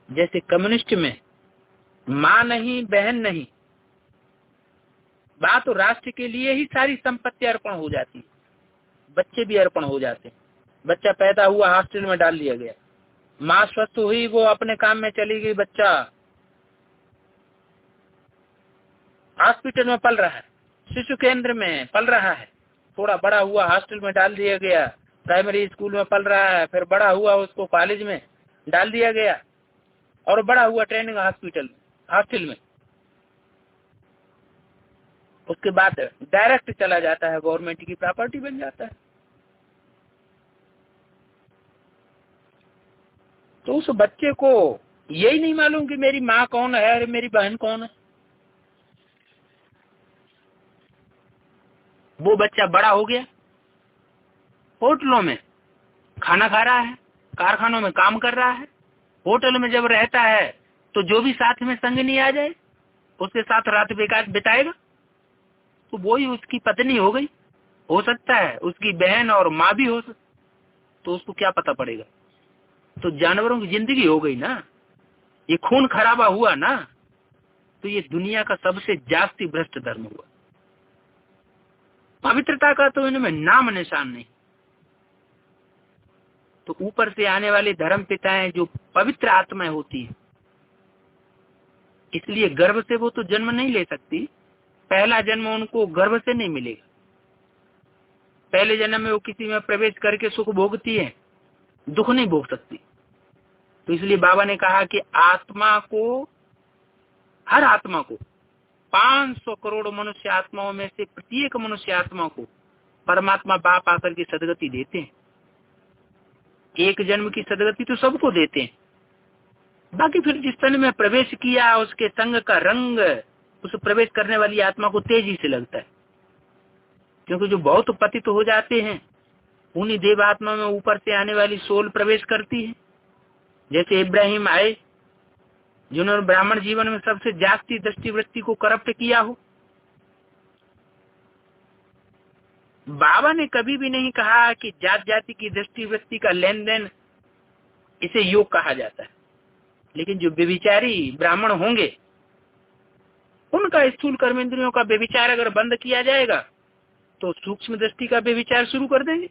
जैसे कम्युनिस्ट में माँ नहीं बहन नहीं, बात तो राष्ट्र के लिए ही सारी संपत्ति अर्पण हो जाती, बच्चे भी अर्पण हो जाते। बच्चा पैदा हुआ हॉस्टल में डाल दिया गया, माँ स्वस्थ हुई वो अपने काम में चली गई, बच्चा हॉस्पिटल में पल रहा है, शिशु केंद्र में पल रहा है, थोड़ा बड़ा हुआ हॉस्टल में डाल दिया गया, प्राइमरी स्कूल में पल रहा है, फिर बड़ा हुआ उसको कॉलेज में डाल दिया गया, और बड़ा हुआ ट्रेनिंग हॉस्टल में। उसके बाद डायरेक्ट चला जाता है, गवर्नमेंट की प्रॉपर्टी बन जाता है। तो उस बच्चे को यही नहीं मालूम कि मेरी माँ कौन है और मेरी बहन कौन है। वो बच्चा बड़ा हो गया, होटलों में खाना खा रहा है, कारखानों में काम कर रहा है। होटल में जब रहता है तो जो भी साथ में संग नहीं आ जाए उसके साथ रात बेकार बिताएगा, तो वो ही उसकी पत्नी हो गई। हो सकता है उसकी बहन और माँ भी हो सकती, तो उसको क्या पता पड़ेगा। तो जानवरों की जिंदगी हो गई ना, ये खून खराबा हुआ ना, तो ये दुनिया का सबसे जास्ती भ्रष्ट धर्म हुआ। पवित्रता का तो इनमें नाम निशान नहीं। तो ऊपर से आने वाले धर्म पिताएं जो पवित्र आत्माएं होती है, इसलिए गर्भ से वो तो जन्म नहीं ले सकती। पहला जन्म उनको गर्भ से नहीं मिलेगा। पहले जन्म में वो किसी में प्रवेश करके सुख भोगती है, दुख नहीं भोग सकती। तो इसलिए बाबा ने कहा कि आत्मा को, हर आत्मा को 500 करोड़ मनुष्य आत्माओं में से प्रत्येक मनुष्य आत्मा को परमात्मा बाप आकर के सदगति देते हैं। एक जन्म की सदगति तो सबको देते हैं। बाकी फिर जिस तन में प्रवेश किया उसके संग का रंग उस प्रवेश करने वाली आत्मा को तेजी से लगता है, क्योंकि जो बहुत पतित हो जाते हैं उन्हीं देव आत्मा में ऊपर से आने वाली सोल प्रवेश करती है। जैसे इब्राहिम आए, जिन्होंने ब्राह्मण जीवन में सबसे जास्ती दृष्टिवृत्ति को करप्ट किया हो। बाबा ने कभी भी नहीं कहा कि जात जाति की दृष्टिवृत्ति का लेन देन इसे योग कहा जाता है, लेकिन जो व्यभिचारी ब्राह्मण होंगे उनका स्थूल कर्मेंद्रियों का व्यभिचार अगर बंद किया जाएगा तो सूक्ष्म दृष्टि का व्यभिचार शुरू कर देंगे।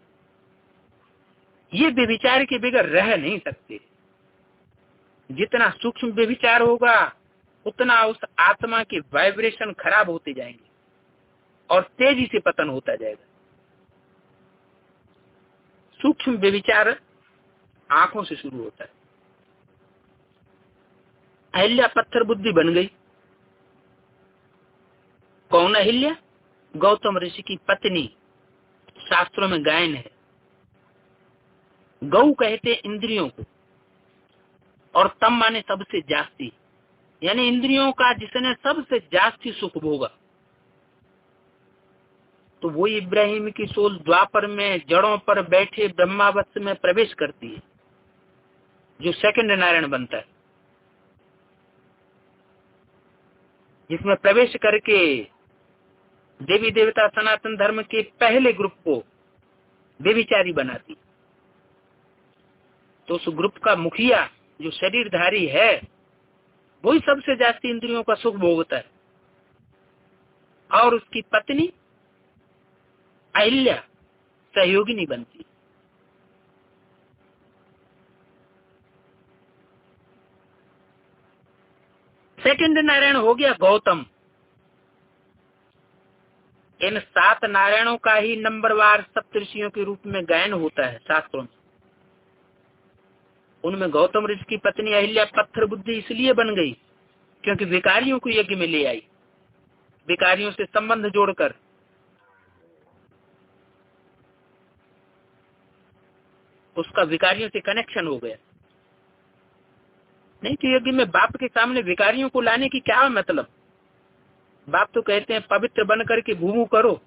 ये व्यभिचार के बगैर रह नहीं सकते। जितना सूक्ष्म व्यभिचार होगा उतना उस आत्मा के वाइब्रेशन खराब होते जाएंगे और तेजी से पतन होता जाएगा। सूक्ष्म व्यभिचार आंखों से शुरू होता है। अहिल्या पत्थर बुद्धि बन गई। कौन अहिल्या? गौतम ऋषि की पत्नी। शास्त्रों में गायन है। गौ कहते इंद्रियों को, और तम माने सबसे जास्ती, यानी इंद्रियों का जिसने सबसे जास्ती सुख भोगा। तो वो इब्राहिम की सोल द्वापर में जड़ों पर बैठे ब्रह्मावत्स में प्रवेश करती है, जो सेकंड नारायण बनता है, जिसमें प्रवेश करके देवी देवता सनातन धर्म के पहले ग्रुप को व्यभिचारी बनाती। तो उस ग्रुप का मुखिया जो शरीरधारी है वही सबसे ज्यादा इंद्रियों का सुख भोगता है, और उसकी पत्नी अहिल्या सहयोगिनी बनती। सेकंड नारायण हो गया गौतम। इन 7 नारायणों का ही नंबरवार सप्तऋषियों के रूप में गायन होता है शास्त्रों में। उनमें गौतम ऋषि की पत्नी अहिल्या पत्थर बुद्धि इसलिए बन गई क्योंकि विकारियों को यज्ञ में ले आई। विकारियों से संबंध जोड़कर उसका विकारियों से कनेक्शन हो गया। नहीं तो यज्ञ में बाप के सामने विकारियों को लाने की क्या मतलब। बाप तो कहते हैं पवित्र बन करके भूमु करो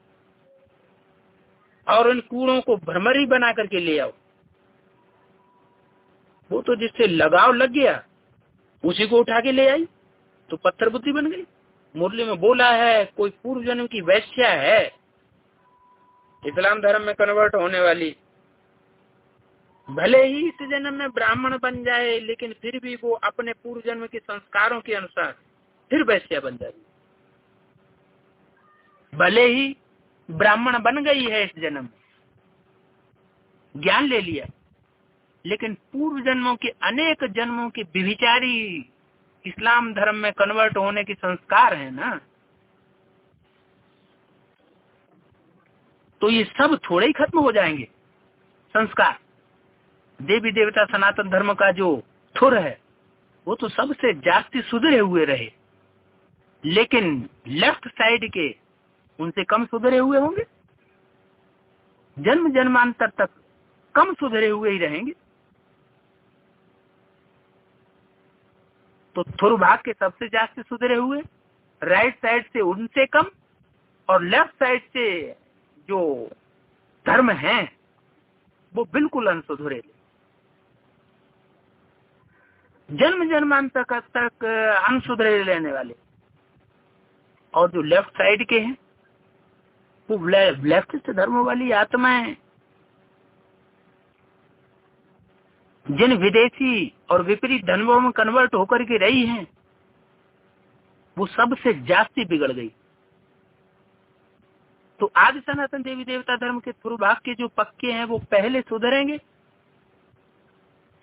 और उन कूड़ों को भ्रमरी बना करके ले आओ। वो तो जिससे लगाव लग गया उसी को उठा के ले आई, तो पत्थर बुद्धि बन गई। मुरली में बोला है कोई पूर्व जन्म की वैश्या है, इस्लाम धर्म में कन्वर्ट होने वाली, भले ही इस जन्म में ब्राह्मण बन जाए लेकिन फिर भी वो अपने पूर्व जन्म के संस्कारों के अनुसार फिर वैश्या बन जाएगी। भले ही ब्राह्मण बन गई है इस जन्म में, ज्ञान ले लिया, लेकिन पूर्व जन्मों के अनेक जन्मों के व्यभिचारी इस्लाम धर्म में कन्वर्ट होने के संस्कार है ना, तो ये सब थोड़े ही खत्म हो जाएंगे संस्कार। देवी देवता सनातन धर्म का जो थुर है वो तो सबसे जास्ती सुधरे हुए रहे, लेकिन लेफ्ट साइड के उनसे कम सुधरे हुए होंगे। जन्म जन्मांतर तक कम सुधरे हुए ही रहेंगे। तो थोर भाग के सबसे ज्यादा सुधरे हुए, राइट साइड से उनसे कम, और लेफ्ट साइड से जो धर्म है वो बिल्कुल अनसुधरे। जन्म जन्मांतर तक अनसुधरे रहने वाले, और जो लेफ्ट साइड के हैं वो लेफ्टिस्ट धर्म वाली आत्माएं, जिन विदेशी और विपरीत धर्मों में कन्वर्ट होकर के रही हैं, वो सबसे जास्ती बिगड़ गई। तो आज सनातन देवी देवता धर्म के पूर्व भाग के जो पक्के हैं वो पहले सुधरेंगे,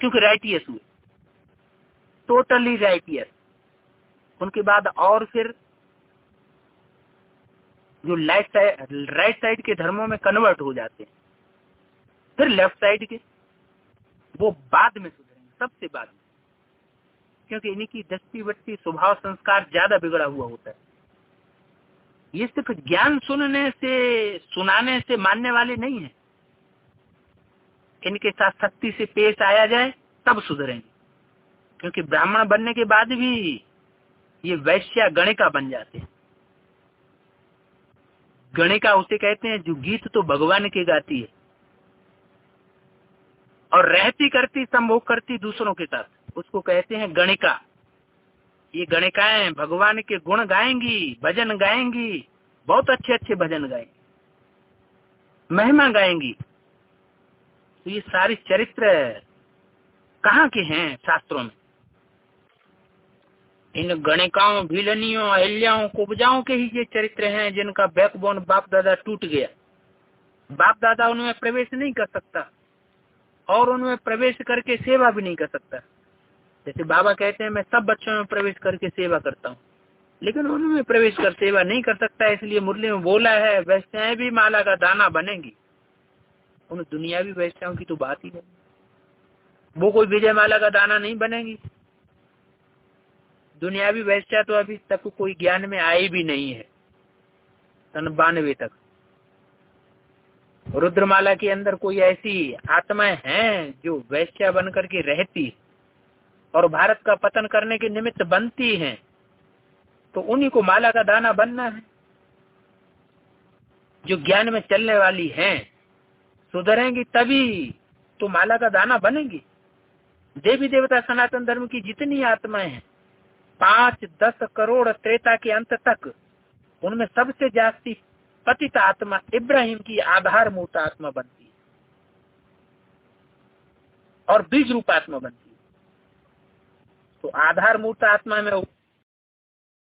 क्योंकि राइटियस हुए, टोटली राइटियस। उनके बाद और फिर जो राइट साइड के धर्मों में कन्वर्ट हो जाते हैं, फिर लेफ्ट साइड के, वो बाद में सुधरेंगे, सबसे बाद में, क्योंकि इनकी दृष्टि वृत्ति स्वभाव संस्कार ज्यादा बिगड़ा हुआ होता है। ये सिर्फ ज्ञान सुनने से सुनाने से मानने वाले नहीं है। इनके साथ सख्ती से पेश आया जाए तब सुधरेंगे, क्योंकि ब्राह्मण बनने के बाद भी ये वैश्या गणिका बन जाते हैं। गणिका उसे कहते हैं जो गीत तो भगवान के गाती है और रहती करती संभोग करती दूसरों के साथ, उसको कहते हैं गणिका। ये गणिकाएं भगवान के गुण गाएंगी, भजन गाएंगी, बहुत अच्छे अच्छे भजन गाएंगी, महिमा गाएंगी। तो ये सारी चरित्र कहाँ के हैं शास्त्रों में? इन गणिकाओं, भीलनियों, अहिल्याओं, कुब्जाओं के ही ये चरित्र हैं जिनका बैकबोन बाप दादा टूट गया। बाप दादा उनमें प्रवेश नहीं कर सकता और उनमें प्रवेश करके सेवा भी नहीं कर सकता। जैसे बाबा कहते हैं मैं सब बच्चों में प्रवेश करके सेवा करता हूँ, लेकिन उनमें प्रवेश कर सेवा नहीं कर सकता। इसलिए मुरली में बोला है वैश्याएं भी माला का दाना बनेंगी। उन दुनियावी वैश्याओं की तो बात ही नहीं, वो कोई विजय माला का दाना नहीं बनेगी। दुनियावी वैश्या तो अभी तक कोई ज्ञान में आई भी नहीं है, सन 92 तक। रुद्रमाला के अंदर कोई ऐसी आत्माएं हैं जो वैश्या बन करके रहती और भारत का पतन करने के निमित्त बनती हैं, तो उन्हीं को माला का दाना बनना है। जो ज्ञान में चलने वाली हैं, सुधरेंगी तभी तो माला का दाना बनेगी। देवी देवता सनातन धर्म की जितनी आत्माएं हैं, 5-10 करोड़ त्रेता के अंत तक, उनमें सबसे जास्ती पतित आत्मा इब्राहिम की आधार मूर्त आत्मा बनती है और बीज रूप आत्मा बनती है। तो आधार मूर्त आत्मा में